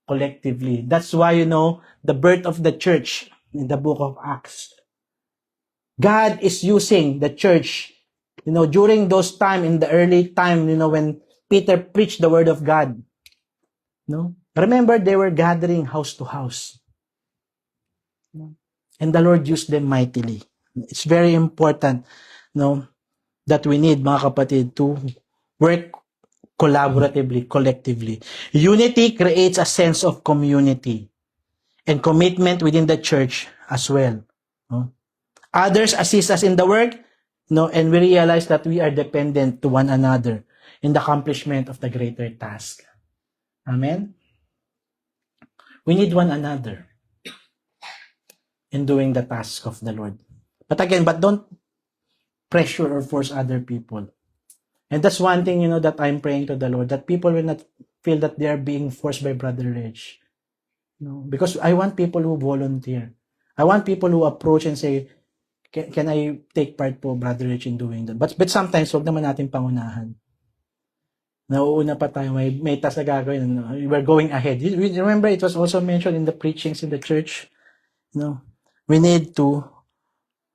collectively. That's why, the birth of the church in the book of Acts. God is using the church, during those time, in the early time, when Peter preached the word of God. Remember, they were gathering house to house. And the Lord used them mightily. It's very important, that we need, mga kapatid, to work collaboratively, collectively. Unity creates a sense of community and commitment within the church as well. Others assist us in the work, and we realize that we are dependent to one another in the accomplishment of the greater task. Amen? We need one another in doing the task of the Lord. But don't pressure or force other people. And that's one thing, that I'm praying to the Lord, that people will not feel that they are being forced by Brother Reg. Because I want people who volunteer. I want people who approach and say, can I take part po, Brother Reg, in doing that? But sometimes, wag naman natin pangunahan. Nauuna pa tayo, may task na gagawin. We're going ahead. You remember, it was also mentioned in the preachings in the church. We need to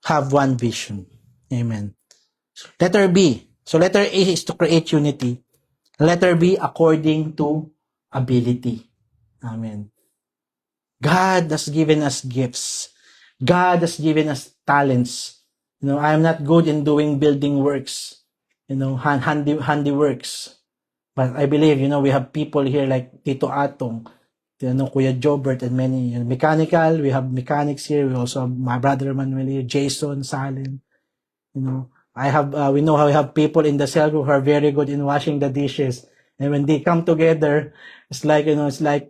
have one vision. Amen. Letter B. So letter A is to create unity. Letter B, according to ability. Amen. God has given us gifts. God has given us talents. I am not good in doing building works, handiworks. But I believe, we have people here like Tito Atong, Kuya Jobert, and many. Mechanical, we have mechanics here. We also have my brother Manuel here, Jason, Salem. We know how we have people in the cell group who are very good in washing the dishes. And when they come together, it's like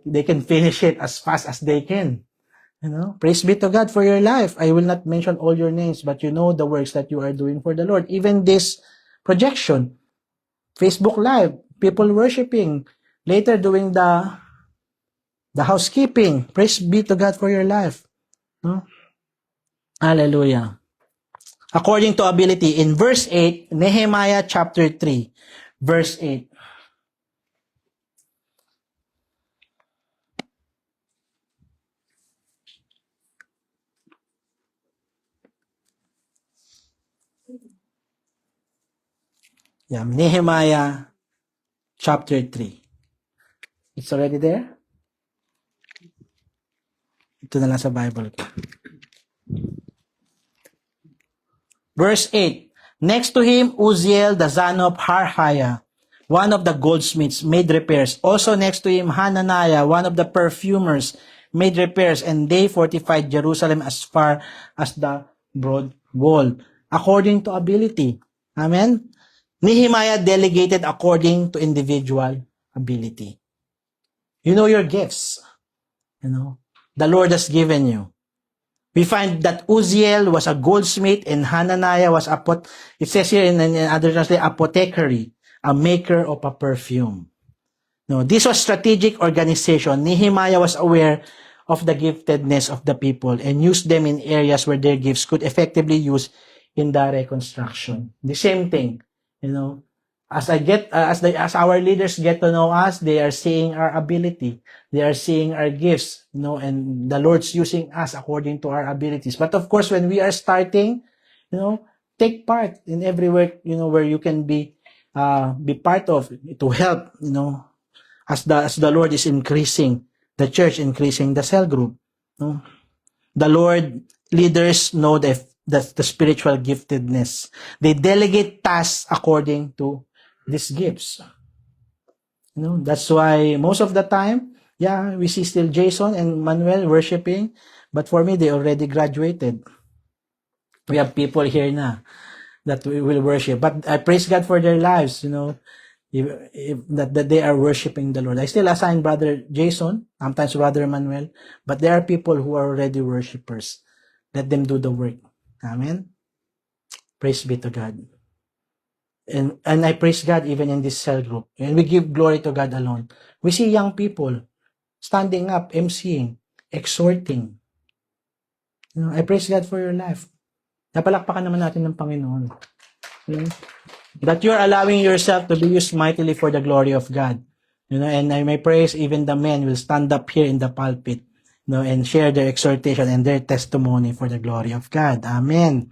they can finish it as fast as they can. Praise be to God for your life. I will not mention all your names, but you know the works that you are doing for the Lord. Even this projection, Facebook Live, people worshiping, later doing the housekeeping. Praise be to God for your life. Hallelujah. According to ability, in verse 8, Nehemiah chapter 3, verse 8. Yeah, Nehemiah chapter 3. It's already there? Ito na lang sa Bible ko. Verse 8. Next to him, Uzziel, the son of Harhaiah, one of the goldsmiths, made repairs. Also next to him, Hananiah, one of the perfumers, made repairs, and they fortified Jerusalem as far as the broad wall, according to ability. Amen? Nehemiah delegated according to individual ability. You know your gifts. The Lord has given you. We find that Uzziel was a goldsmith and Hananiah was it says here in other translation, apothecary, a maker of a perfume. This was strategic organization. Nehemiah was aware of the giftedness of the people and used them in areas where their gifts could effectively use in the reconstruction. The same thing, as our leaders get to know us, they are seeing our ability. They are seeing our gifts, and the Lord's using us according to our abilities. But of course, when we are starting, take part in every work, where you can be part of to help, as the Lord is increasing the church, increasing the cell group. The Lord leaders know the spiritual giftedness. They delegate tasks according to these gifts. That's why most of the time Yeah, we see still Jason and Manuel worshiping, but for me, they already graduated. We have people here na that we will worship, but I praise God for their lives, that they are worshiping the Lord. I still assign Brother Jason, sometimes Brother Manuel, but there are people who are already worshipers. Let them do the work. Amen. Praise be to God. And I praise God even in this cell group. And we give glory to God alone. We see young people standing up, emceeing, exhorting. I praise God for your life. Napalakpakan naman natin ng Panginoon. That you're allowing yourself to be used mightily for the glory of God. And I may praise even the men will stand up here in the pulpit, and share their exhortation and their testimony for the glory of God. Amen.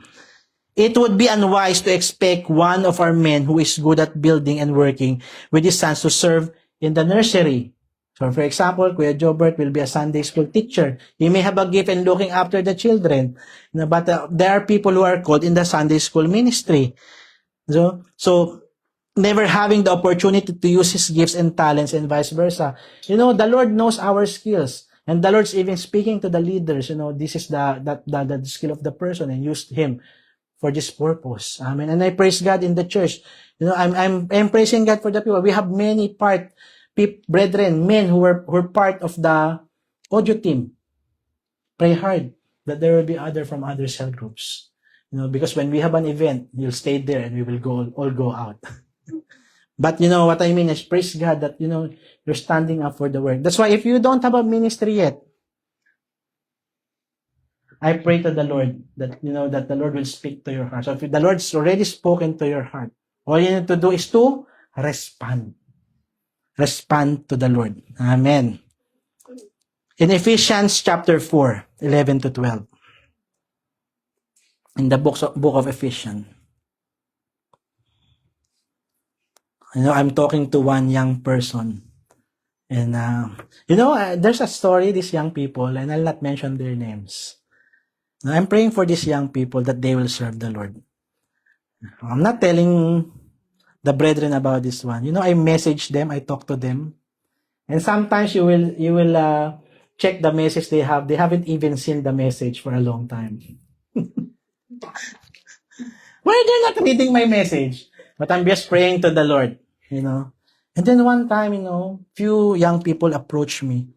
It would be unwise to expect one of our men who is good at building and working with his sons to serve in the nursery. So, for example, Kuya Jobert will be a Sunday school teacher. He may have a gift in looking after the children, but there are people who are called in the Sunday school ministry. So never having the opportunity to use his gifts and talents and vice versa. The Lord knows our skills. And the Lord's even speaking to the leaders, this is the skill of the person, and used him for this purpose. Amen. And I praise God in the church. I'm praising God for the people. We have many brethren, men who were part of the audio team. Pray hard that there will be other from other cell groups. Because when we have an event, you'll stay there and we will all go out. But what I mean is praise God that, you're standing up for the work. That's why if you don't have a ministry yet, I pray to the Lord that, that the Lord will speak to your heart. So if the Lord's already spoken to your heart, all you need to do is to respond. Respond to the Lord. Amen. In Ephesians chapter 4, 11 to 12. In the book of Ephesians. I'm talking to one young person. And, there's a story, these young people, and I'll not mention their names. I'm praying for these young people that they will serve the Lord. I'm not telling the brethren about this one. I message them, I talk to them. And sometimes you will check the message they have. They haven't even seen the message for a long time. Why they're not reading my message? But I'm just praying to the Lord, And then one time, few young people approached me.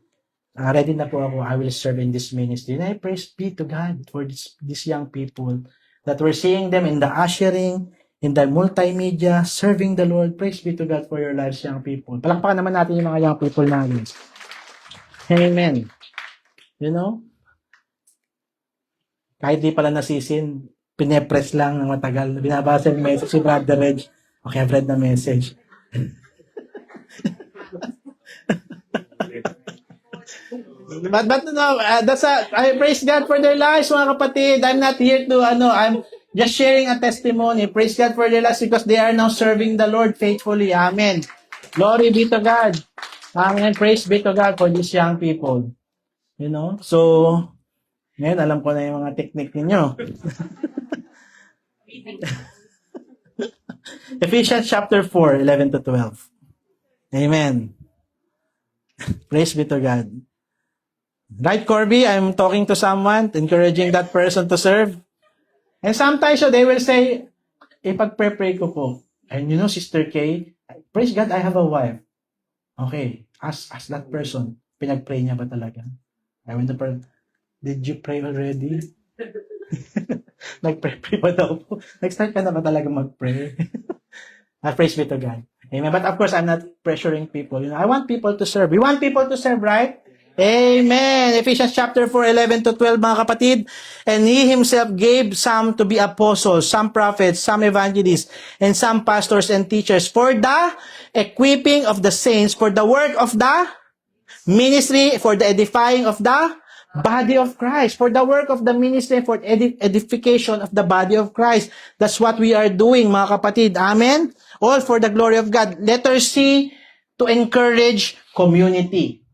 Ready na po ako, I will serve in this ministry. And I praise be to God for these young people that we're seeing them in the ushering, in the multimedia, serving the Lord. Praise be to God for your lives, young people. Palakpakan naman natin yung mga young people natin. Amen. Kahit di pala nasisin, pinepress lang ng matagal. Binabasa yung message si Brother Reg. Okay, I've read the message. But I praise God for their lives, mga kapatid. I'm not here to, I'm just sharing a testimony. Praise God for their lives because they are now serving the Lord faithfully. Amen. Glory be to God. Amen. Praise be to God for these young people. So, ngayon, alam ko na yung mga technique ninyo. Ephesians chapter 4, 11 to 12. Amen. Praise be to God. Right, Corby? I'm talking to someone, encouraging that person to serve. And sometimes they will say, ipag-pray ko po. And Sister Kay, praise God, I have a wife. Okay, ask that person, pinag-pray niya ba talaga? I went to pray. Did you pray already? Nag-pray ba daw po? Nag-start ka na ba talaga mag-pray? Praise be to God. Amen. But of course, I'm not pressuring people. I want people to serve. We want people to serve, right? Amen. Ephesians chapter 4, 11 to 12, mga kapatid. And He Himself gave some to be apostles, some prophets, some evangelists, and some pastors and teachers for the equipping of the saints, for the work of the ministry, for the edifying of the body of Christ, for the work of the ministry, for edification of the body of Christ. That's what we are doing, mga kapatid. Amen? All for the glory of God. Letter C, to encourage community.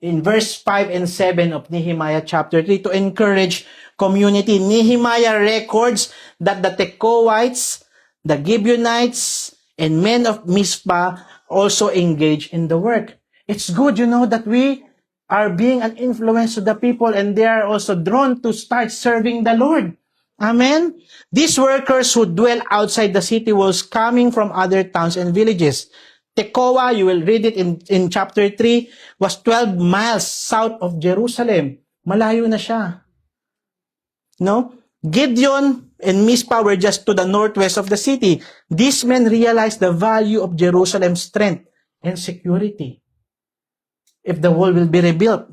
In verse 5 and 7 of Nehemiah chapter 3, to encourage community. Nehemiah records that the Tekoites, the Gibeonites, and men of Mizpah also engage in the work. It's good, that we are being an influence to the people, and they are also drawn to start serving the Lord. Amen? These workers who dwell outside the city walls coming from other towns and villages. Tekoa, you will read it in chapter 3, was 12 miles south of Jerusalem. Malayo na siya. No? Gideon and Mizpah were just to the northwest of the city. These men realized the value of Jerusalem's strength and security. If the wall will be rebuilt,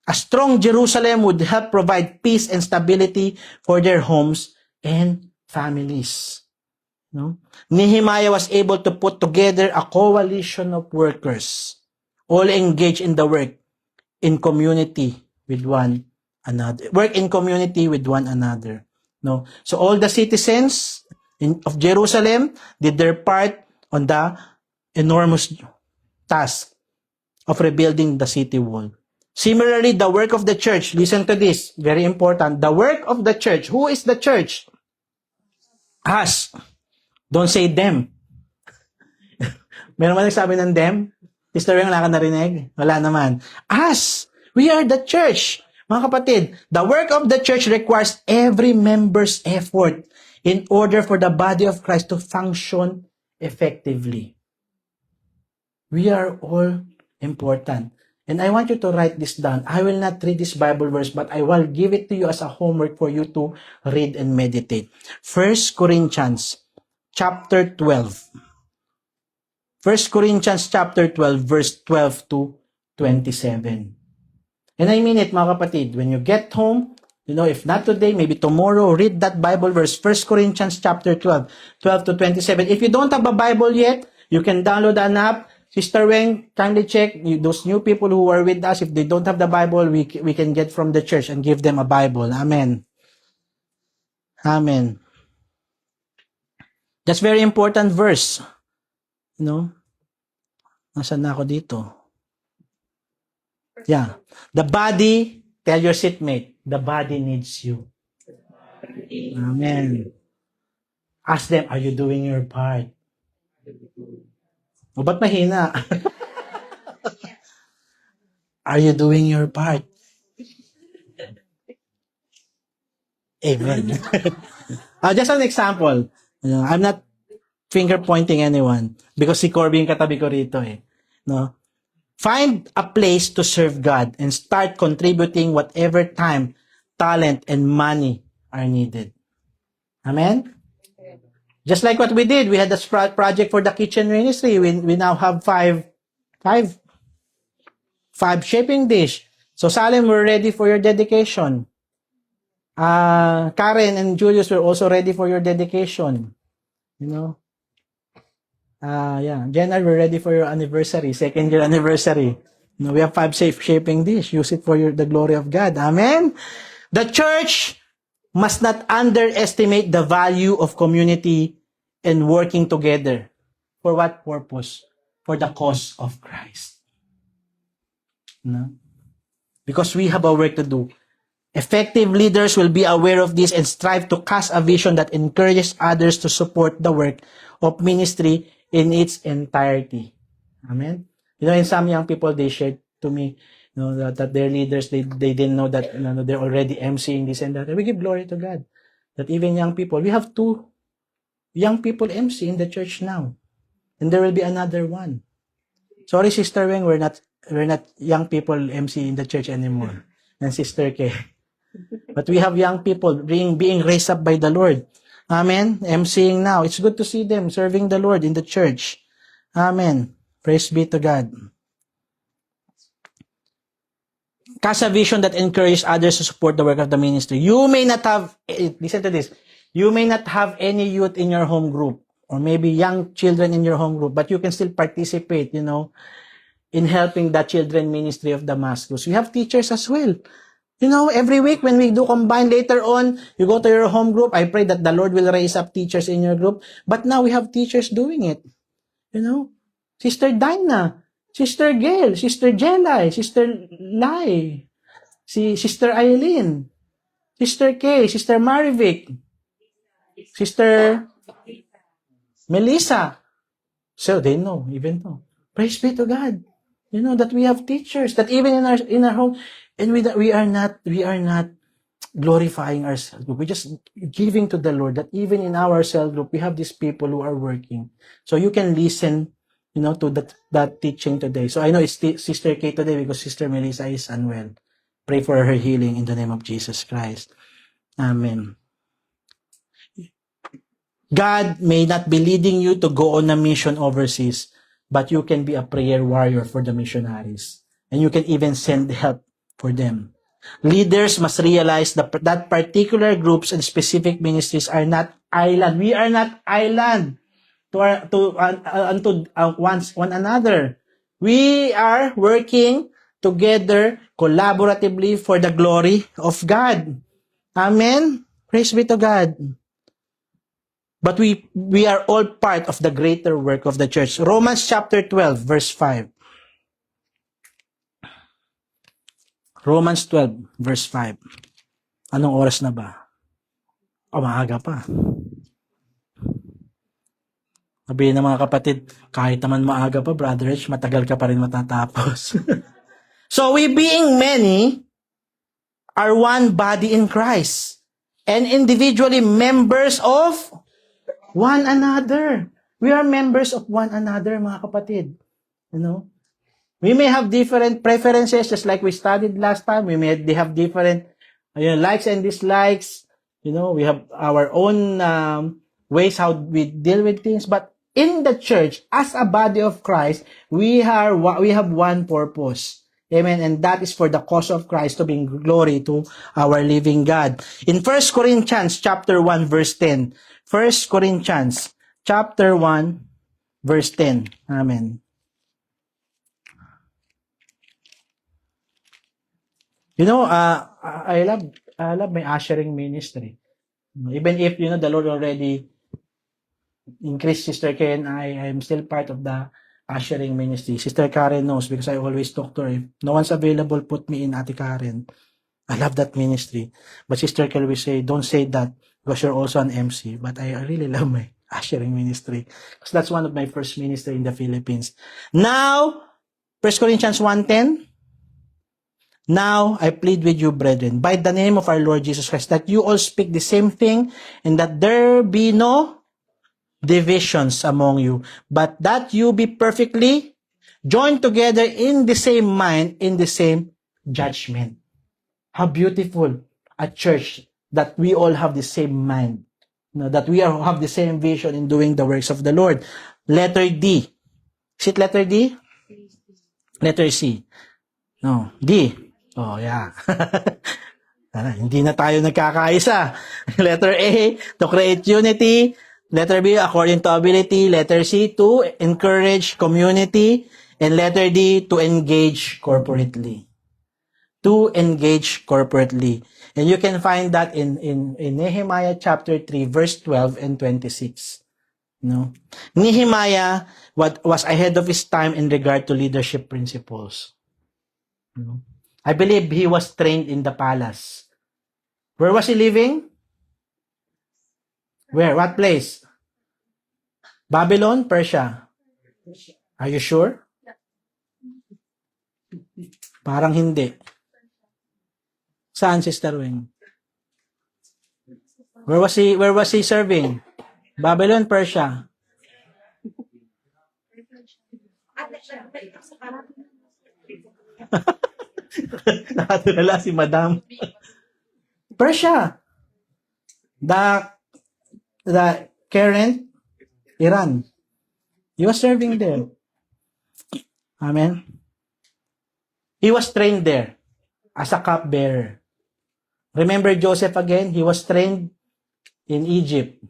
a strong Jerusalem would help provide peace and stability for their homes and families. No? Nehemiah was able to put together a coalition of workers, all engaged in the work in community with one another. Work in community with one another. No? So all the citizens of Jerusalem did their part on the enormous task of rebuilding the city wall. Similarly, the work of the church, listen to this, very important. The work of the church. Who is the church? Us. Don't say them. Meron ba nagsabi ng them? Sister Weng, wala ka narinig? Wala naman. Us. We are the church. Mga kapatid, the work of the church requires every member's effort in order for the body of Christ to function effectively. We are all important. And I want you to write this down. I will not read this Bible verse, but I will give it to you as a homework for you to read and meditate. 1 Corinthians chapter 12. 1 Corinthians chapter 12, verse 12 to 27. And I mean it, mga kapatid. When you get home, if not today, maybe tomorrow, read that Bible verse, 1 Corinthians chapter 12, 12 to 27. If you don't have a Bible yet, you can download an app. Sister Weng, kindly check those new people who are with us. If they don't have the Bible, we can get from the church and give them a Bible. Amen. Amen. That's very important verse. Nasaan na ako dito? Yeah. The body, tell your seatmate, the body needs you. Amen. Ask them, are you doing your part? O ba't mahina? Are you doing your part? Amen. Just an example. I'm not finger pointing anyone because si Corby yung katabi ko rito eh. No? Find a place to serve God and start contributing whatever time, talent, and money are needed. Amen? Just like what we did, we had this project for the kitchen ministry. We now have five shaping dish. So Salim, we're ready for your dedication. Karen and Julius were also ready for your dedication. Jenna, we're ready for your anniversary, second year anniversary. We have 5 shaping dish. Use it for the glory of God. Amen? The church must not underestimate the value of community and working together. For what purpose? For the cause of Christ. No? Because we have a work to do. Effective leaders will be aware of this and strive to cast a vision that encourages others to support the work of ministry in its entirety. Amen? And some young people, they shared to me that their leaders, they didn't know that they're already emceeing this and that. And we give glory to God. That even young people, we have 2 young people MC in the church now. And there will be another one. Sorry, Sister Weng, we're not young people MC in the church anymore. And Sister K. But we have young people being raised up by the Lord. Amen. MCing now. It's good to see them serving the Lord in the church. Amen. Praise be to God. Cast a vision that encourages others to support the work of the ministry. You may not have, listen to this, you may not have any youth in your home group or maybe young children in your home group, but you can still participate, in helping the children ministry of Damascus. We have teachers as well. Every week when we do combine later on, you go to your home group. I pray that the Lord will raise up teachers in your group. But now we have teachers doing it. Sister Dinah, Sister Gail, Sister Jelay, Sister Lai, Sister Eileen, Sister Kay, Sister Marivic, Sister Melissa. So they know, even know. Praise be to God. That we have teachers, that even in our home, and we are not glorifying ourselves group. We're just giving to the Lord that even in our cell group, we have these people who are working. So you can listen, to that teaching today. So I know it's Sister Kay today because Sister Melissa is unwell. Pray for her healing in the name of Jesus Christ. Amen. God may not be leading you to go on a mission overseas, but you can be a prayer warrior for the missionaries. And you can even send help for them. Leaders must realize that particular groups and specific ministries are not island. We are not island unto one another. We are working together collaboratively for the glory of God. Amen. Praise be to God. But we are all part of the greater work of the church. Romans chapter 12, verse 5. Romans 12, verse 5. Anong oras na ba? Maaga pa. Sabihin ng mga kapatid, kahit naman maaga pa, Brother Rich, matagal ka pa rin matatapos. So we being many are one body in Christ and individually members of one another. We are members of one another, mga kapatid. We may have different preferences, just like we studied last time. They have different likes and dislikes. We have our own ways how we deal with things. But in the church, as a body of Christ, we have one purpose. Amen. And that is for the cause of Christ to bring glory to our living God. In 1 Corinthians chapter 1, verse 10. 1 Corinthians chapter 1, verse 10. Amen. I love my ushering ministry. Even if, the Lord already increased Sister Kay and I am still part of the ushering ministry. Sister Karen knows because I always talk to her. If no one's available, put me in, Ate Karen. I love that ministry. But Sister Kay will say, don't say that because you're also an MC. But I really love my ushering ministry because that's one of my first ministry in the Philippines. Now, 1 Corinthians 1:10. Now, I plead with you, brethren, by the name of our Lord Jesus Christ, that you all speak the same thing and that there be no divisions among you, but that you be perfectly joined together in the same mind, in the same judgment. How beautiful a church that we all have the same mind, that we all have the same vision in doing the works of the Lord. Letter D. Is it letter D? Letter C. No, D. Oh, yeah. Hindi na tayo nagkakaisa. Letter A, to create unity. Letter B, according to ability. Letter C, to encourage community. And letter D, to engage corporately. To engage corporately. And you can find that in Nehemiah chapter 3, verse 12 and 26. Nehemiah was ahead of his time in regard to leadership principles. I believe he was trained in the palace. Where was he living? Where? What place? Babylon? Persia? Are you sure? Parang hindi. Saan, Sister Wing? Where was he serving? Babylon, Persia? Nakatulala si Madam. Persia. The current Iran. He was serving there. Amen. He was trained there as a cupbearer. Remember Joseph again? He was trained in Egypt.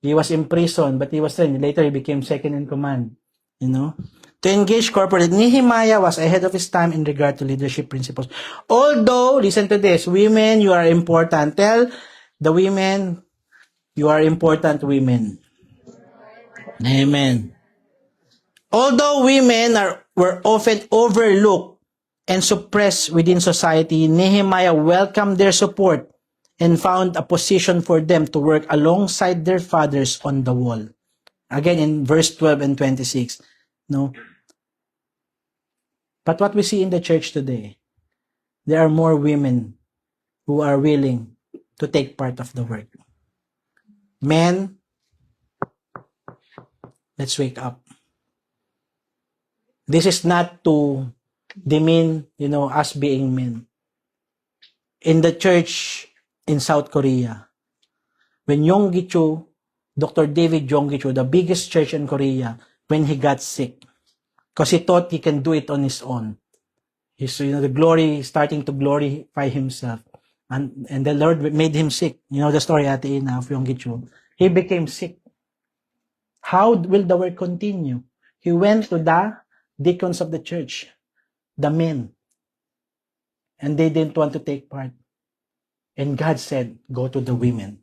He was imprisoned, but he was trained. Later, he became second in command. To engage corporate, Nehemiah was ahead of his time in regard to leadership principles. Although, listen to this, women, you are important. Tell the women, you are important women. Amen. Although women were often overlooked and suppressed within society, Nehemiah welcomed their support and found a position for them to work alongside their fathers on the wall. Again, in verse 12 and 26. But what we see in the church today, there are more women who are willing to take part of the work. Men, let's wake up. This is not to demean, us being men. In the church in South Korea, when Yonggi-cho, Dr. David Yonggi-cho, the biggest church in Korea, when he got sick, because he thought he can do it on his own. He's, the glory, starting to glorify himself. And the Lord made him sick. You know the story, Ate Ina, of Yonggi-cho. He became sick. How will the work continue? He went to the deacons of the church, the men. And they didn't want to take part. And God said, go to the women.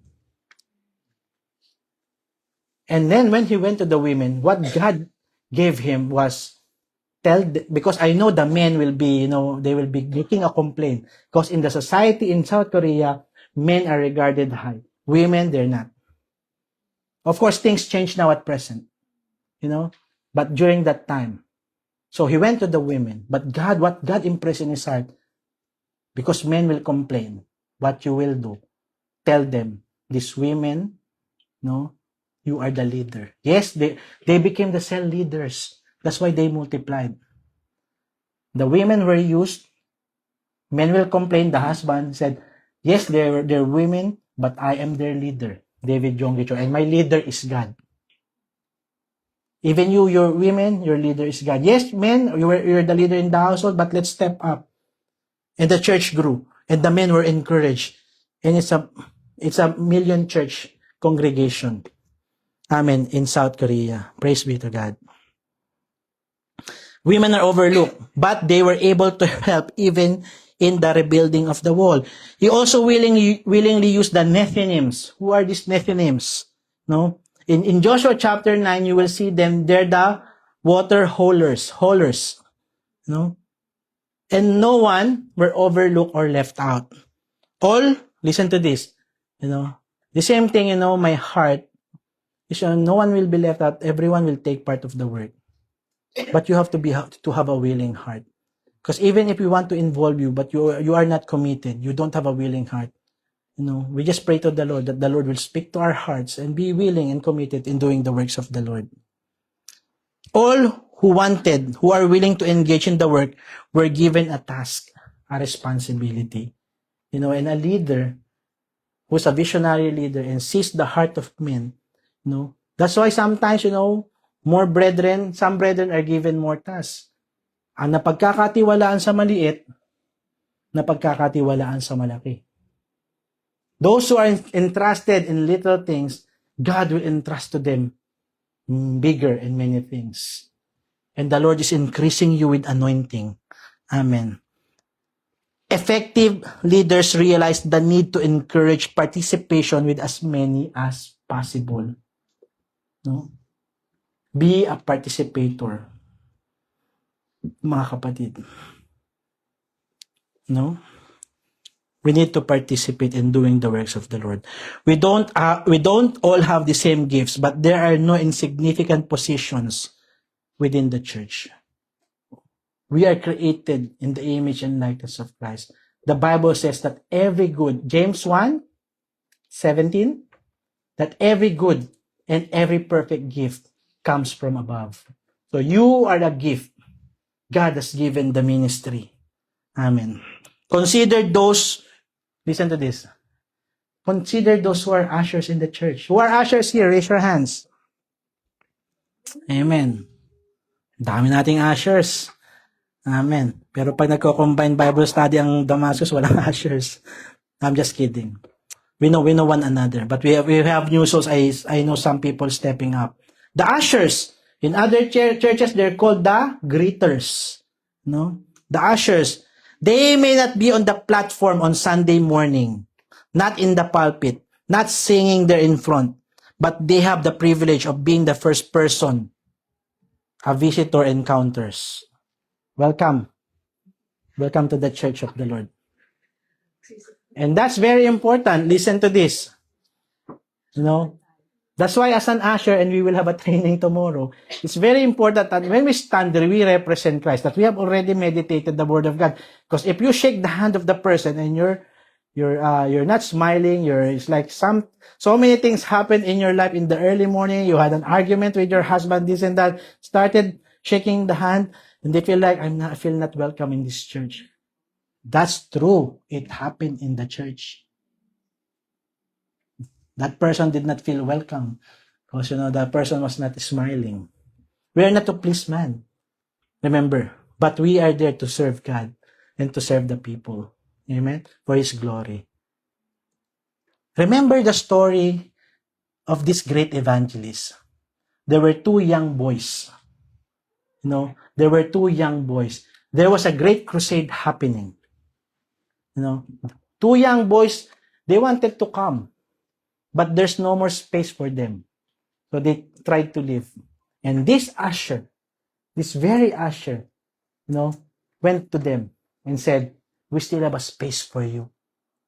And then when he went to the women, what God gave him was, because I know the men will be, they will be making a complaint. Because in the society in South Korea, men are regarded high. Women, they're not. Of course, things change now at present. But during that time. So he went to the women. But what God impressed in his heart, because men will complain, what you will do, tell them, these women, you are the leader. Yes, they became the cell leaders. That's why they multiplied. The women were used. Men will complain. The husband said, yes, they're women, but I am their leader, David Yonggi-cho, and my leader is God. Even you're women, your leader is God. Yes, men, you're the leader in the household, but let's step up. And the church grew, and the men were encouraged. And it's a million church congregation. Amen. In South Korea. Praise be to God. Women are overlooked, but they were able to help even in the rebuilding of the wall. He also willingly used the Nethinims. Who are these Nethinims? No? In Joshua chapter 9, you will see them. They're the water haulers. No? And no one were overlooked or left out. All, listen to this. The same thing, my heart is no one will be left out. Everyone will take part of the work. But you have to have a willing heart. Because even if we want to involve you, but you are not committed, you don't have a willing heart. We just pray to the Lord that the Lord will speak to our hearts and be willing and committed in doing the works of the Lord. All who are willing to engage in the work, were given a task, a responsibility. And a leader who's a visionary leader and sees the heart of men, that's why sometimes, some brethren are given more tasks. Ang napagkakatiwalaan sa maliit, napagkakatiwalaan sa malaki. Those who are entrusted in little things, God will entrust to them bigger and many things. And the Lord is increasing you with anointing. Amen. Effective leaders realize the need to encourage participation with as many as possible. Be a participator. Mga kapatid. We need to participate in doing the works of the Lord. We don't all have the same gifts, but there are no insignificant positions within the church. We are created in the image and likeness of Christ. The Bible says that every good, James 1:17, that every good and every perfect gift comes from above. So you are the gift God has given the ministry. Amen. Consider those, listen to this. Consider those who are ushers in the church. Who are ushers here? Raise your hands. Amen. Dami nating ushers. Amen. Pero pag nagko-combine Bible study ang Damascus, walang ushers. I'm just kidding. We know one another. But we have new souls. I know some people stepping up. The ushers, in other churches, they're called the greeters. The ushers, they may not be on the platform on Sunday morning, not in the pulpit, not singing there in front, but they have the privilege of being the first person a visitor encounters. Welcome. Welcome to the church of the Lord. And that's very important. Listen to this. That's why as an usher, and we will have a training tomorrow, it's very important that when we stand there, we represent Christ, that we have already meditated the Word of God. Because if you shake the hand of the person and you're not smiling, it's like so many things happen in your life in the early morning, you had an argument with your husband, this and that, started shaking the hand, and they feel like, I feel not welcome in this church. That's true. It happened in the church. That person did not feel welcome because, that person was not smiling. We are not to please man. Remember, but we are there to serve God and to serve the people. Amen? For His glory. Remember the story of this great evangelist. There were two young boys. There were two young boys. There was a great crusade happening. Two young boys, they wanted to come. But there's no more space for them. So they tried to leave. And this very usher, went to them and said, we still have a space for you.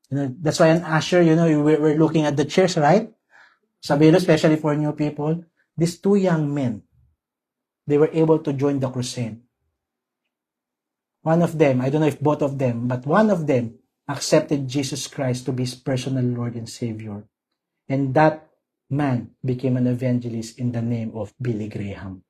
That's why an usher, we're looking at the chairs, right? Sabilo, especially for new people. These two young men, they were able to join the crusade. One of them, I don't know if both of them, but one of them accepted Jesus Christ to be his personal Lord and Savior. And that man became an evangelist in the name of Billy Graham.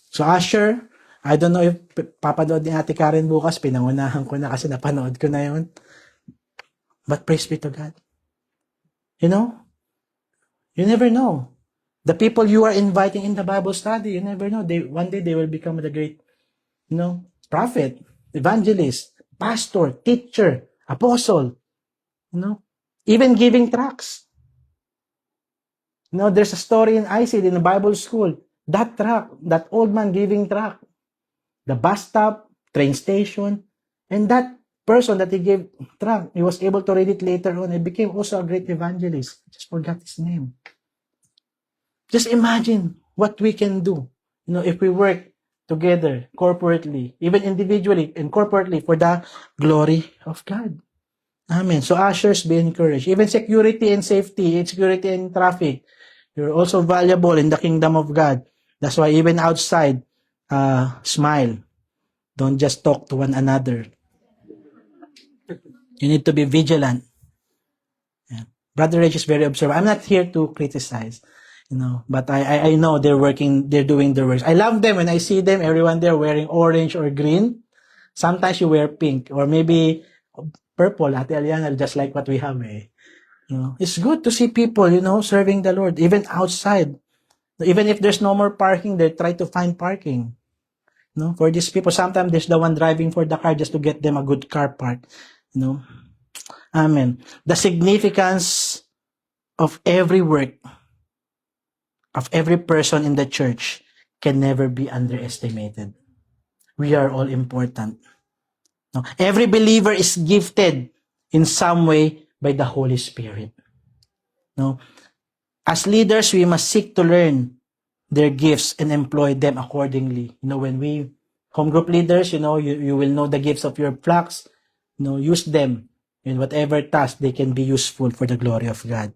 So usher, I don't know if papanood ni Ate Karen bukas, pinangunahan ko na kasi napanood ko na yun. But praise be to God. You never know. The people you are inviting in the Bible study, you never know. One day they will become the great, prophet, evangelist, pastor, teacher, apostle, even giving tracts. There's a story in ICD in the Bible school. That tract, that old man giving tract, the bus stop, train station, and that person that he gave tract, he was able to read it later on. He became also a great evangelist. I just forgot his name. Just imagine what we can do, if we work together, corporately, even individually and corporately for the glory of God. Amen. So ushers, be encouraged. Even security and safety, security and traffic, you're also valuable in the kingdom of God. That's why even outside, smile. Don't just talk to one another. You need to be vigilant. Yeah. Brother Reg is very observant. I'm not here to criticize, but I know they're doing their work. I love them when I see them, everyone there wearing orange or green. Sometimes you wear pink or maybe purple, Ate Aliana, just like what we have. It's good to see people, serving the Lord, even outside. Even if there's no more parking, they try to find parking. For these people, sometimes there's the one driving for the car just to get them a good car park. Amen. The significance of every work, of every person in the church can never be underestimated. We are all important. Every believer is gifted in some way by the Holy Spirit. As leaders, we must seek to learn their gifts and employ them accordingly. When we, home group leaders, you will know the gifts of your flocks. Use them in whatever task they can be useful for the glory of God.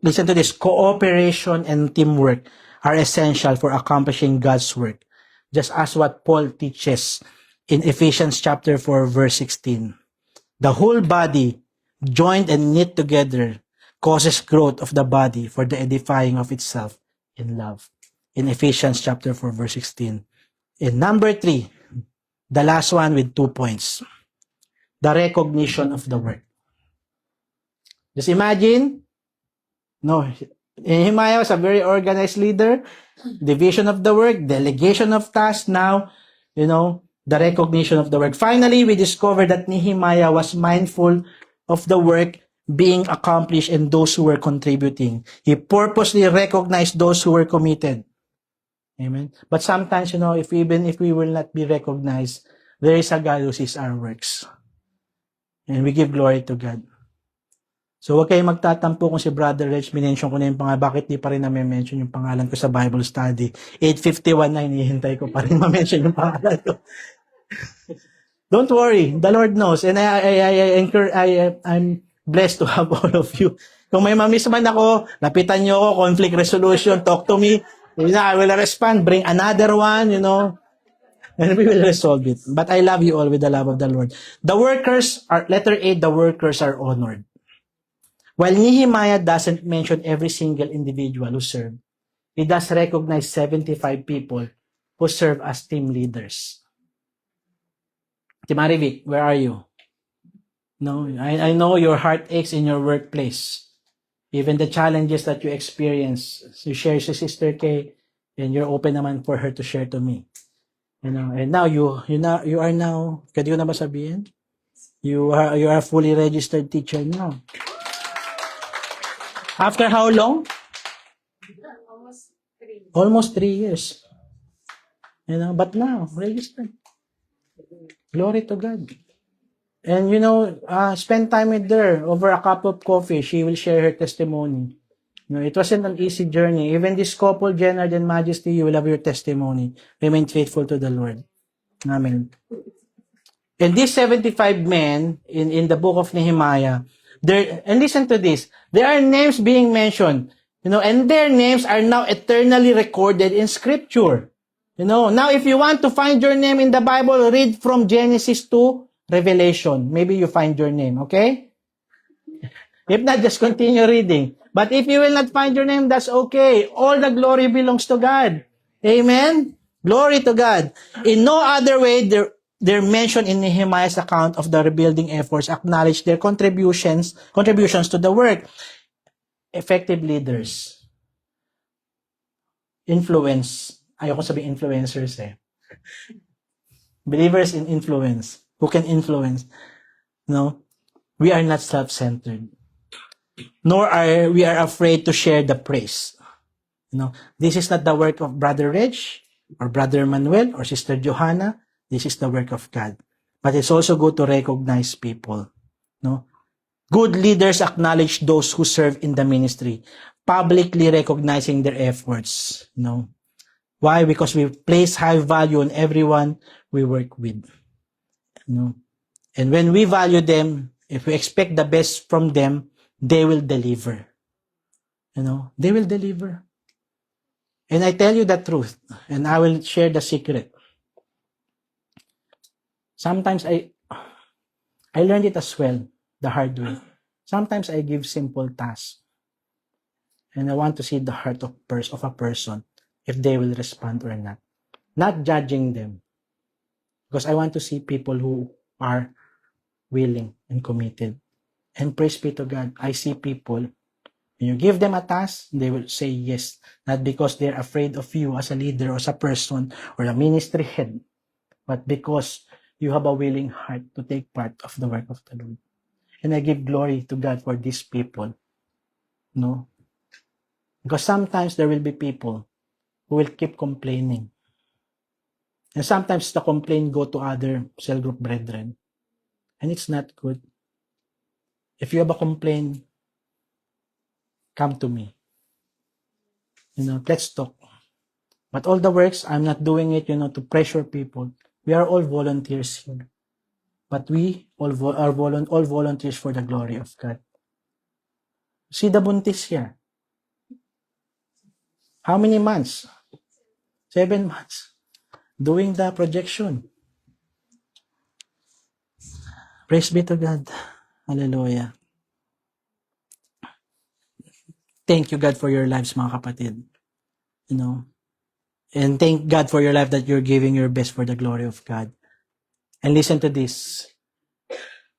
Listen to this. Cooperation and teamwork are essential for accomplishing God's work. Just as what Paul teaches in Ephesians chapter 4, verse 16. The whole body, joined and knit together, causes growth of the body for the edifying of itself in love. In Ephesians chapter 4, verse 16. In number 3, the last one with 2 points. The recognition of the work. Just imagine, Nehemiah was a very organized leader, division of the work, delegation of tasks. Now, the recognition of the work. Finally, we discovered that Nehemiah was mindful of the work being accomplished and those who were contributing. He purposely recognized those who were committed. Amen. But sometimes, even if we will not be recognized, there is a God who sees our works. And we give glory to God. So, huwag kayong magtatampo kung si Brother Reg, minention ko na yung pangalan. Bakit di pa rin na-mention yung pangalan ko sa Bible study? 8:51 na, hinihintay ko pa rin ma-mention yung pangalan ko. Don't worry, the Lord knows. And I'm blessed to have all of you. Kung may mamiss man ako, lapitan nyo ako, conflict resolution, talk to me. I will respond, bring another one, and we will resolve it. But I love you all with the love of the Lord. The workers are, letter A, the workers are honored. While Nehemiah doesn't mention every single individual who served, he does recognize 75 people who serve as team leaders. Timarivic, where are you? No, I know your heart aches in your workplace. Even the challenges that you experience, you share to Sister Kay, and you're open naman for her to share to me. And now you are now, pwede ko na ba sabihin? You are a fully registered teacher now. After how long? Almost 3 years. But now, registered. Glory to God. And spend time with her over a cup of coffee. She will share her testimony. It wasn't an easy journey. Even this couple, Jenard and Majesty, you will have your testimony. Remain faithful to the Lord. Amen. And these 75 men in the book of Nehemiah, and listen to this, there are names being mentioned, and their names are now eternally recorded in Scripture. Now if you want to find your name in the Bible, read from Genesis to Revelation. Maybe you find your name, okay? If not, just continue reading. But if you will not find your name, that's okay. All the glory belongs to God. Amen? Glory to God. In no other way, they're mentioned in Nehemiah's account of the rebuilding efforts, acknowledge their contributions to the work. Effective leaders. Influence. Ayoko sabihin influencers eh. Believers in influence. Who can influence. No? We are not self-centered. Nor are we afraid to share the praise. This is not the work of Brother Reg, or Brother Manuel, or Sister Johanna. This is the work of God. But it's also good to recognize people. Good leaders acknowledge those who serve in the ministry, publicly recognizing their efforts. Why? Because we place high value on everyone we work with. And when we value them, if we expect the best from them, they will deliver. They will deliver. And I tell you the truth, and I will share the secret. Sometimes I learned it as well, the hard way. Sometimes I give simple tasks. And I want to see the heart of a person, if they will respond or not. Not judging them. Because I want to see people who are willing and committed. And praise be to God, I see people, when you give them a task, they will say yes. Not because they're afraid of you as a leader or as a person or a ministry head, but because you have a willing heart to take part of the work of the Lord. And I give glory to God for these people. Because sometimes there will be people who will keep complaining. And sometimes the complaint go to other cell group brethren. And it's not good. If you have a complaint, come to me. Let's talk. But all the works, I'm not doing it, to pressure people. We are all volunteers here. But we all volunteers for the glory of God. See the buntis here. How many months? 7 months. Doing the projection. Praise be to God. Hallelujah. Thank you, God, for your lives, mga kapatid. And thank God for your life that you're giving your best for the glory of God. And listen to this.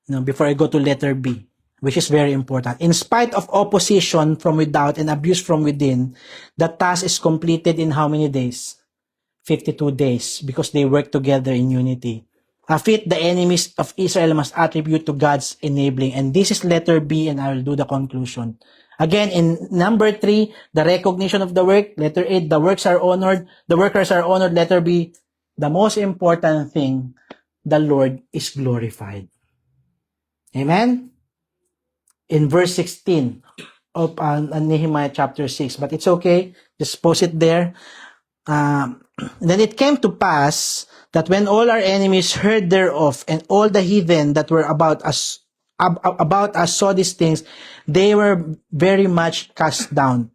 Before I go to letter B, which is very important. In spite of opposition from without and abuse from within, the task is completed in how many days? 52 days, because they work together in unity. A feat the enemies of Israel must attribute to God's enabling. And this is letter B, and I will do the conclusion. Again, in number 3, the recognition of the work. Letter A, the works are honored. The workers are honored. Letter B, the most important thing, the Lord is glorified. Amen? In verse 16 of Nehemiah chapter 6. But it's okay. Just post it there. Then it came to pass that when all our enemies heard thereof, and all the heathen that were about us about us saw these things, they were very much cast down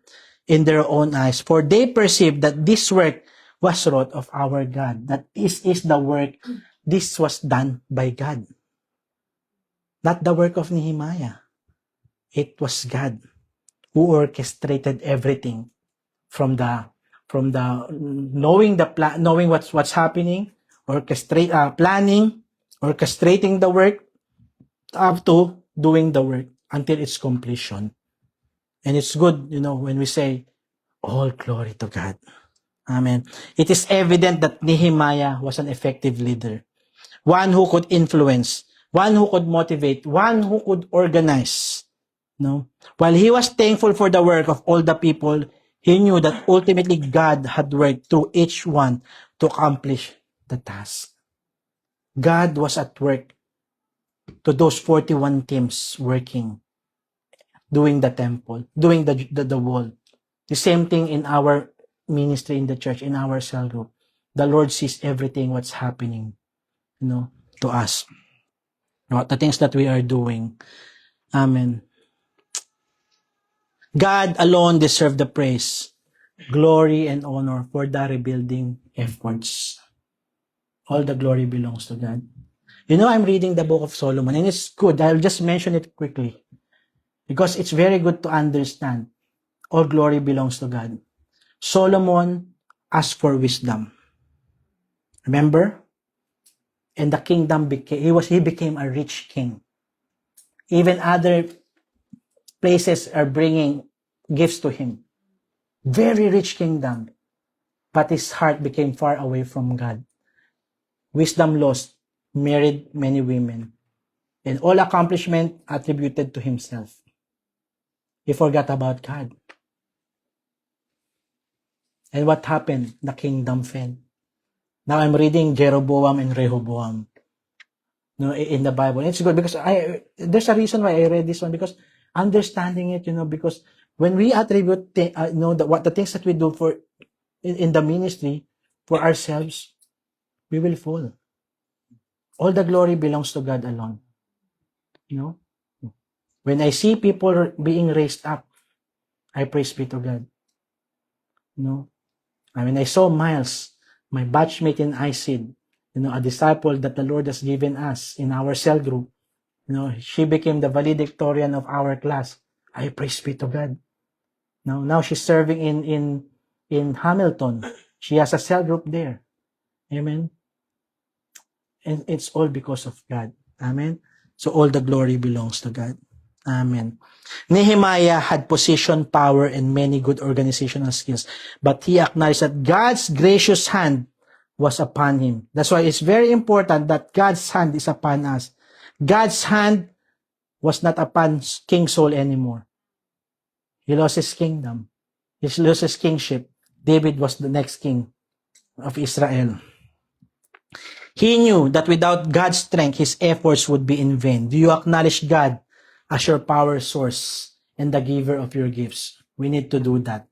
in their own eyes, for they perceived that this work was wrought of our God, that this is the work, this was done by God. Not the work of Nehemiah. It was God who orchestrated everything from the knowing knowing what's happening, planning, orchestrating the work, up to doing the work until its completion. And it's good, when we say, all glory to God. Amen. It is evident that Nehemiah was an effective leader, one who could influence, one who could motivate, one who could organize. No? While he was thankful for the work of all the people, he knew that ultimately God had worked through each one to accomplish the task. God was at work to those 41 teams working, doing the temple, doing the wall. The same thing in our ministry in the church, in our cell group. The Lord sees everything what's happening, to us. The things that we are doing. Amen. God alone deserves the praise, glory, and honor for the rebuilding efforts. All the glory belongs to God. I'm reading the book of Solomon, and it's good. I'll just mention it quickly because it's very good to understand. All glory belongs to God. Solomon asked for wisdom. Remember? And the kingdom he became a rich king. Even other places are bringing gifts to him. Very rich kingdom. But his heart became far away from God. Wisdom lost, married many women, and all accomplishment attributed to himself. He forgot about God. And what happened? The kingdom fell. Now I'm reading Jeroboam and Rehoboam, in the Bible. It's good because there's a reason why I read this one, because understanding it, because when we attribute the things that we do for in the ministry for ourselves, we will fall. All the glory belongs to God alone. When I see people being raised up, I praise be to God. When I saw Miles, my batchmate in ISID, a disciple that the Lord has given us in our cell group, she became the valedictorian of our class. I praise be to God. Now she's serving in Hamilton. She has a cell group there. Amen. And it's all because of God. Amen. So all the glory belongs to God. Amen. Nehemiah had position, power, and many good organizational skills, but he acknowledged that God's gracious hand was upon him. That's why it's very important that God's hand is upon us. God's hand was not upon King Saul anymore. He lost his kingdom. He lost his kingship. David was the next king of Israel. He knew that without God's strength, his efforts would be in vain. Do you acknowledge God as your power source and the giver of your gifts? We need to do that.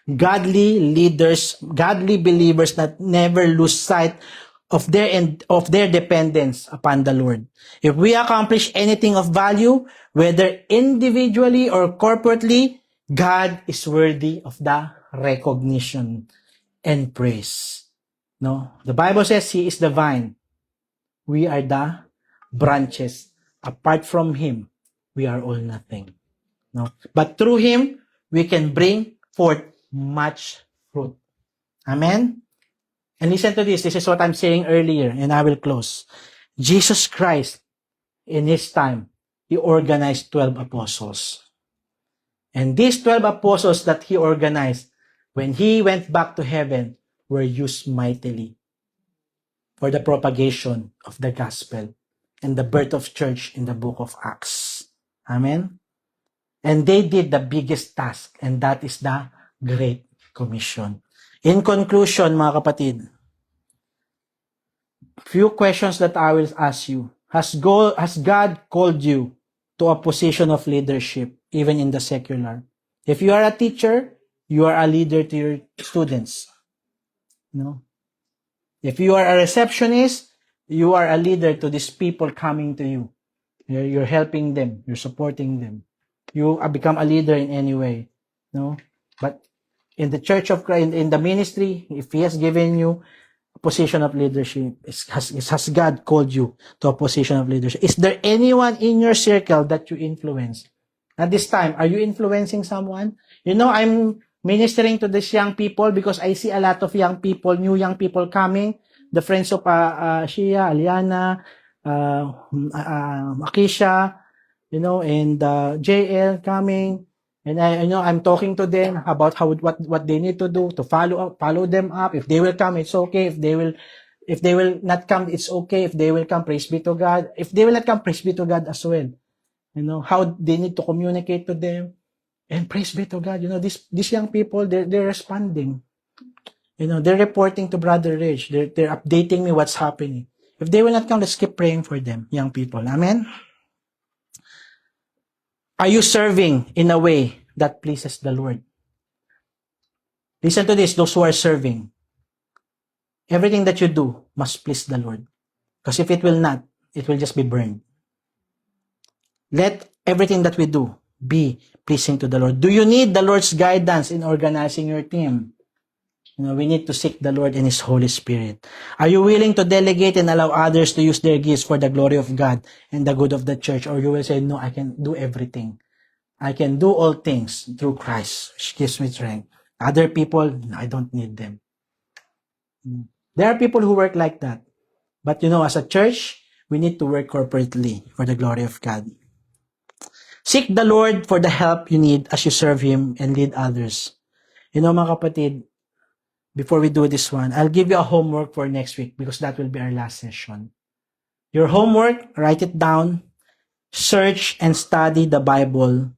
Godly leaders, godly believers that never lose sight of their dependence upon the Lord. If we accomplish anything of value, whether individually or corporately, God is worthy of the recognition and praise. The Bible says He is the vine. We are the branches. Apart from Him, we are all nothing. But through Him, we can bring forth much fruit. Amen? And listen to this. This is what I'm saying earlier, and I will close. Jesus Christ, in His time, He organized 12 apostles. And these 12 apostles that He organized, when He went back to heaven, were used mightily for the propagation of the gospel and the birth of church in the book of Acts. Amen? And they did the biggest task, and that is the Great Commission. In conclusion, mga kapatid, few questions that I will ask you. Has God called you to a position of leadership, even in the secular? If you are a teacher, you are a leader to your students. If you are a receptionist, you are a leader to these people coming to you. You're helping them. You're supporting them. You become a leader in any way. No? But in the church of Christ, in the ministry, if He has given you a position of leadership, has God called you to a position of leadership? Is there anyone in your circle that you influence? At this time, are you influencing someone? You know, I'm ministering to these young people because I see a lot of young people, new young people coming. The friends of Shia, Aliana, Akisha, you know, and JL coming. And I know I'm talking to them about what they need to do to follow them up. If they will come, it's okay. If they will not come, it's okay. If they will come, praise be to God. If they will not come, praise be to God as well. You know, how they need to communicate to them. And praise be to God. You know, these young people, they're responding. You know, they're reporting to Brother Rich. They're updating me what's happening. If they will not come, let's keep praying for them, young people. Amen? Are you serving in a way that pleases the Lord? Listen to this, those who are serving. Everything that you do must please the Lord. Because if it will not, it will just be burned. Let everything that we do be pleasing to the Lord. Do you need the Lord's guidance in organizing your team? You know, we need to seek the Lord and His Holy Spirit. Are you willing to delegate and allow others to use their gifts for the glory of God and the good of the church? Or you will say, no, I can do everything. I can do all things through Christ, which gives me strength. Other people, no, I don't need them. There are people who work like that. But you know, as a church, we need to work corporately for the glory of God. Seek the Lord for the help you need as you serve Him and lead others. You know, mga kapatid, before we do this one, I'll give you a homework for next week because that will be our last session. Your homework, write it down, search and study the Bible,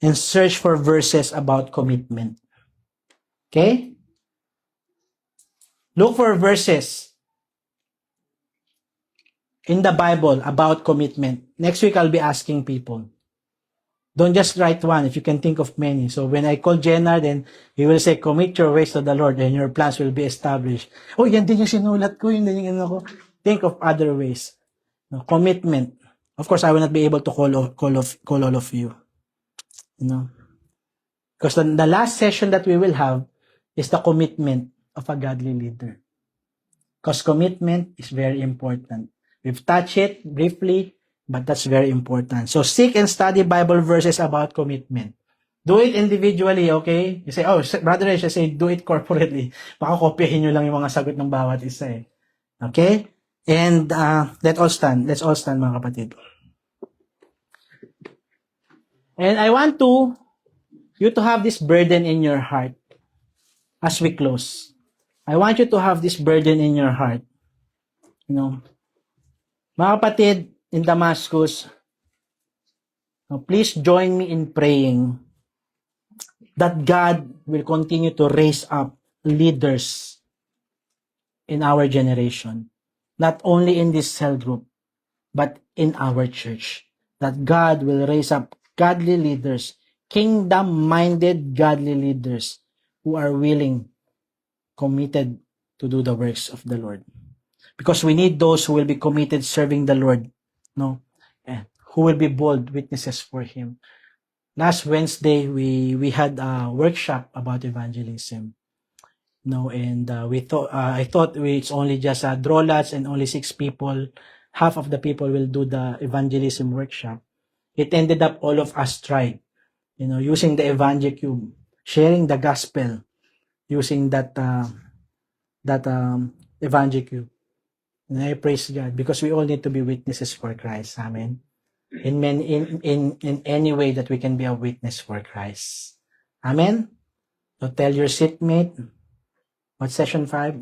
and search for verses about commitment. Okay? Look for verses in the Bible about commitment. Next week, I'll be asking people. Don't just write one if you can think of many. So when I call Jenna, then he will say, commit your ways to the Lord and your plans will be established. Oh, yan din yung sinulat ko, yun din yung ano ko. Think of other ways. No, commitment. Of course, I will not be able to call all of you. You know? Because the last session that we will have is the commitment of a godly leader. Because commitment is very important. We've touched it briefly, but that's very important. So seek and study Bible verses about commitment. Do it individually, okay? You say, oh, Brother Resh, say, do it corporately. Baka kopyahin nyo lang yung mga sagot ng bawat isa eh. Okay? And let's all stand. Let's all stand, mga kapatid. And I want you to have this burden in your heart as we close. I want you to have this burden in your heart. You know, mga kapatid, in Damascus, please join me in praying that God will continue to raise up leaders in our generation. Not only in this cell group, but in our church. That God will raise up godly leaders, kingdom-minded godly leaders who are willing, committed to do the works of the Lord. Because we need those who will be committed serving the Lord. No, who will be bold witnesses for Him. Last Wednesday, we had a workshop about evangelism. No, and I thought it's only just draw lots and only 6 people. Half of the people will do the evangelism workshop. It ended up all of us tried, you know, using the EvangeCube, sharing the gospel, using that EvangeCube. And I praise God because we all need to be witnesses for Christ. Amen. In any way that we can be a witness for Christ. Amen. So tell your seatmate. What's session 5?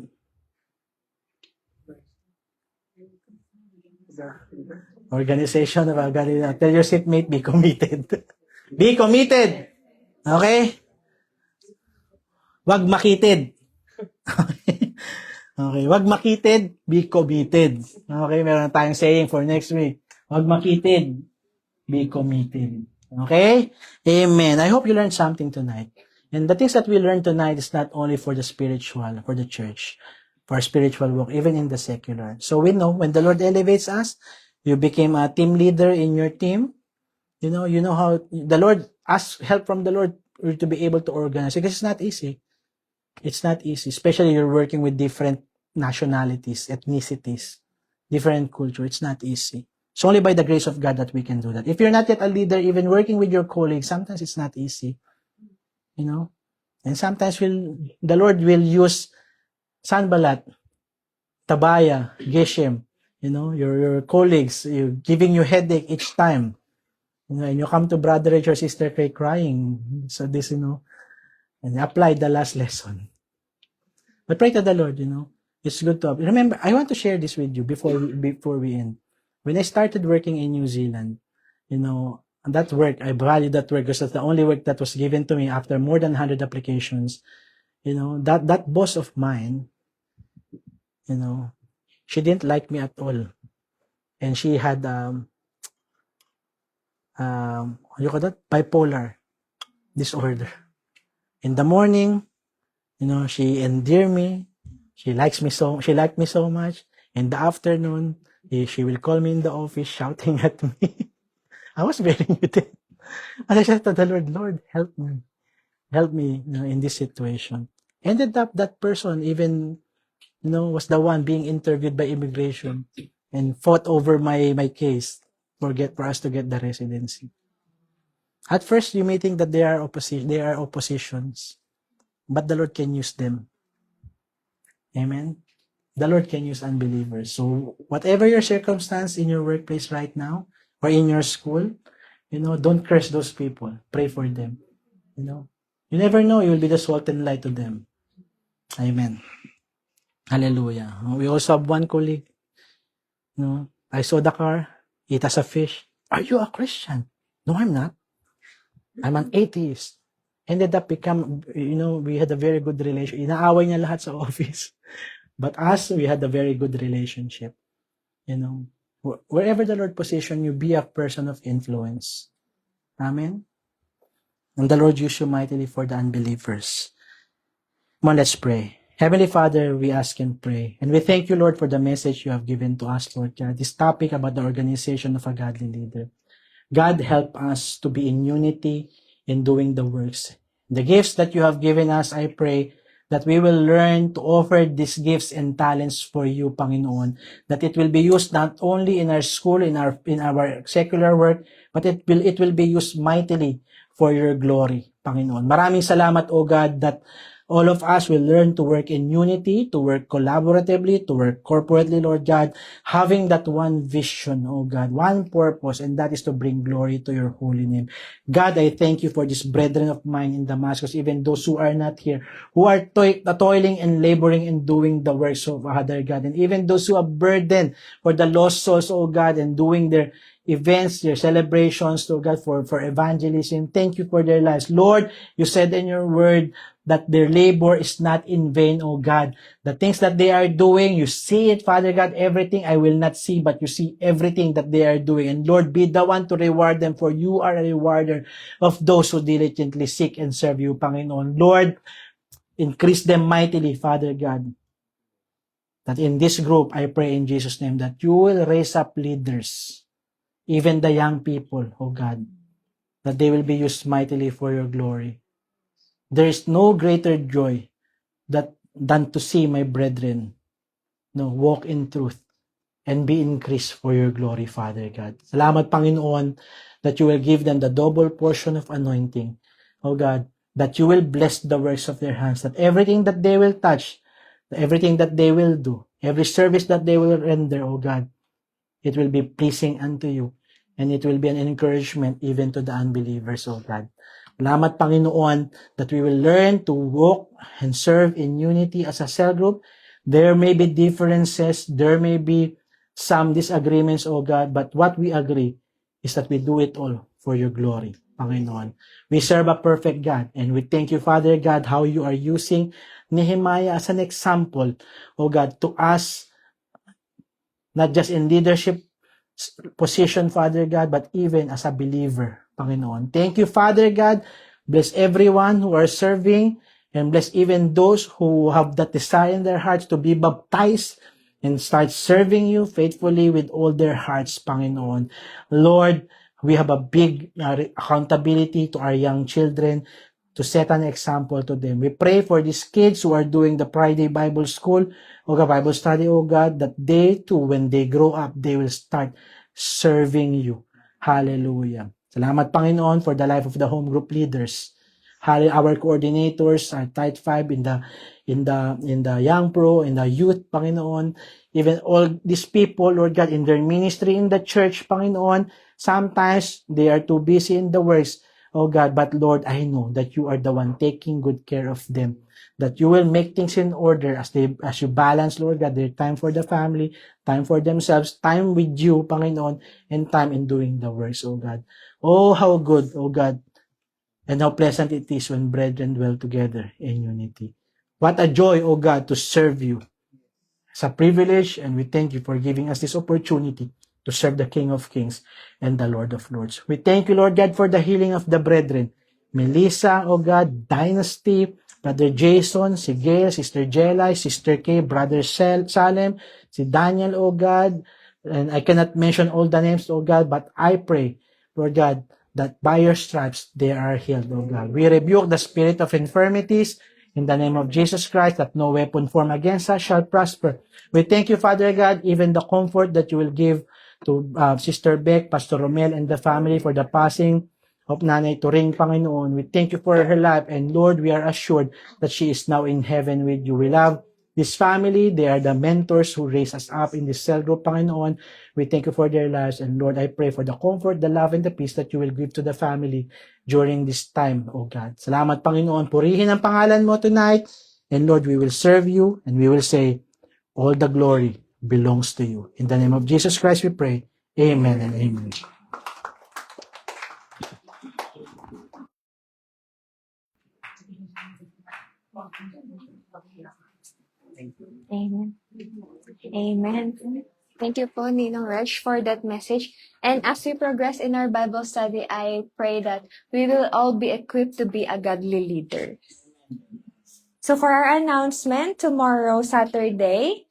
Organization of God. Tell your seatmate, be committed. Be committed. Okay? Wag makitid. Okay, wag makitid, be committed. Okay, meron tayong saying for next week. Wag makitid, be committed. Okay? Amen. I hope you learned something tonight. And the things that we learned tonight is not only for the spiritual, for the church, for our spiritual walk, even in the secular. So we know when the Lord elevates us, You became a team leader in your team. You know how the Lord, ask help from the Lord to be able to organize, because it's not easy. It's not easy, especially you're working with different nationalities, ethnicities, different culture. It's not easy. It's only by the grace of God that we can do that. If you're not yet a leader, even working with your colleagues, sometimes it's not easy. And sometimes the Lord will use Sanballat, Tabaya, Geshem, your colleagues, giving you headache each time. And you come to Brother Rich or Sister Craig crying. So this, and apply the last lesson. But pray to the Lord, It's good to remember. I want to share this with you before we end. When I started working in New Zealand, that work, I value that work because that's the only work that was given to me after more than 100 applications. That boss of mine, she didn't like me at all. And she had, what do you call that? Bipolar disorder. In the morning, she endeared me. She liked me so much. In the afternoon, she will call me in the office shouting at me. I was very muted. And I said to the Lord, help me. Help me, in this situation. Ended up that person even, was the one being interviewed by immigration and fought over my case for us to get the residency. At first, you may think that they are oppositions, but the Lord can use them. Amen. The Lord can use unbelievers. So whatever your circumstance in your workplace right now or in your school, don't curse those people. Pray for them. You never know, you will be the salt and light to them. Amen. Hallelujah. We also have one colleague. I saw the car. It has a fish. Are you a Christian? No, I'm not. I'm an atheist. Ended up we had a very good relationship. Inaaway niya lahat sa office. But us, we had a very good relationship. Wherever the Lord position you, be a person of influence. Amen. And the Lord use you mightily for the unbelievers. Come on, let's pray. Heavenly Father, we ask and pray. And we thank you, Lord, for the message you have given to us, Lord God. This topic about the organization of a godly leader. God, help us to be in unity in doing the works. The gifts that you have given us, I pray that we will learn to offer these gifts and talents for you, Panginoon. That it will be used not only in our school, in our secular work, but it will be used mightily for your glory, Panginoon. Maraming salamat, O God, that all of us will learn to work in unity, to work collaboratively, to work corporately, Lord God, having that one vision, oh God, one purpose, and that is to bring glory to your holy name. God, I thank you for these brethren of mine in Damascus, even those who are not here, who are toiling and laboring and doing the works of other God, and even those who are burdened for the lost souls, oh God, and doing their events, their celebrations, to God, for evangelism. Thank you for their lives. Lord, you said in your word that their labor is not in vain, oh God. The things that they are doing, you see it, Father God, everything I will not see, but you see everything that they are doing. And Lord, be the one to reward them, for you are a rewarder of those who diligently seek and serve you, Panginoon. Lord, increase them mightily, Father God. That in this group, I pray in Jesus' name, that you will raise up leaders, even the young people, oh God, that they will be used mightily for your glory. There is no greater joy than to see my brethren walk in truth and be increased for your glory, Father God. Salamat, Panginoon, that you will give them the double portion of anointing, oh God, that you will bless the works of their hands, that everything that they will touch, everything that they will do, every service that they will render, oh God, it will be pleasing unto you, and it will be an encouragement even to the unbelievers, oh God. Salamat, Panginoon, that we will learn to walk and serve in unity as a cell group. There may be differences, there may be some disagreements, oh God, but what we agree is that we do it all for your glory, Panginoon. We serve a perfect God, and we thank you, Father God, how you are using Nehemiah as an example, oh God, to us, not just in leadership position, Father God, but even as a believer, Panginoon. Thank you, Father God. Bless everyone who are serving, and bless even those who have that desire in their hearts to be baptized and start serving you faithfully with all their hearts, Panginoon. Lord, we have a big accountability to our young children to set an example to them. We pray for these kids who are doing the Friday Bible School, O God, Bible study, O God, that they too, when they grow up, they will start serving you. Hallelujah. Salamat, Panginoon, for the life of the home group leaders. Our coordinators, our Tithe 5 in the Young Pro, in the youth, Panginoon, even all these people, Lord God, in their ministry in the church, Panginoon, sometimes they are too busy in the works, oh God, but Lord, I know that you are the one taking good care of them, that you will make things in order as you balance, Lord God, their time for the family, time for themselves, time with you, Panginoon, and time in doing the works, oh God. Oh, how good, oh God, and how pleasant it is when brethren dwell together in unity. What a joy, O God, to serve you. It's a privilege, and we thank you for giving us this opportunity to serve the King of Kings and the Lord of Lords. We thank you, Lord God, for the healing of the brethren. Melissa, O God, Dynasty, Brother Jason, si Gail, Sister Jelai, Sister Kay, Brother Salem, si Daniel, O God, and I cannot mention all the names, O God, but I pray, Lord God, that by your stripes they are healed, O God. We rebuke the spirit of infirmities in the name of Jesus Christ, that no weapon formed against us shall prosper. We thank you, Father God, even the comfort that you will give to Sister Beck, Pastor Romel, and the family for the passing of Nanay Turing, Panginoon. We thank you for her life, and Lord, we are assured that she is now in heaven with you. We love this family. They are the mentors who raised us up in this cell group, Panginoon. We thank you for their lives, and Lord, I pray for the comfort, the love, and the peace that you will give to the family during this time, oh God. Salamat, Panginoon. Purihin ang pangalan mo tonight, and Lord, we will serve you, and we will say, all the glory belongs to you. In the name of Jesus Christ we pray. Amen and amen. Amen. Amen. Thank you po, Ninong Reg, for that message. And as we progress in our Bible study, I pray that we will all be equipped to be a godly leader. So for our announcement, tomorrow, Saturday,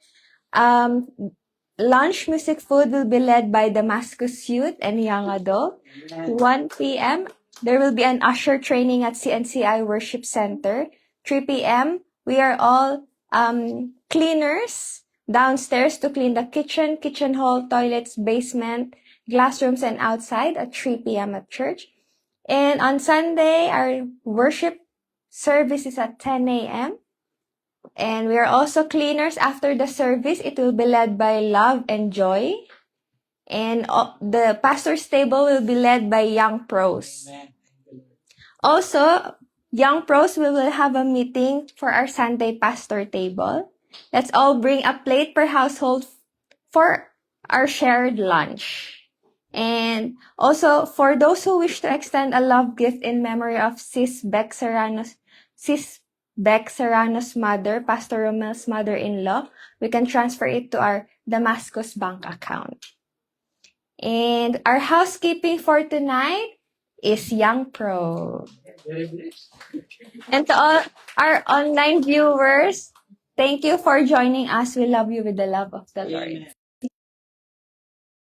lunch music food will be led by Damascus Youth and Young Adult. 1 p.m., there will be an usher training at CNCI Worship Center. 3 p.m., we are all cleaners downstairs to clean the kitchen hall, toilets, basement, classrooms, and outside at 3 p.m. at church. And on Sunday, our worship service is at 10 a.m. And we are also cleaners after the service. It will be led by Love and Joy. And the pastor's table will be led by Young Pros. Also, Young Pros, we will have a meeting for our Sunday pastor table. Let's all bring a plate per household for our shared lunch. And also, for those who wish to extend a love gift in memory of Sis Beck Serrano's mother, Pastor Romel's mother-in-law, we can transfer it to our Damascus bank account. And our housekeeping for tonight is Young Pro. And to all our online viewers, thank you for joining us. We love you with the love of the Lord.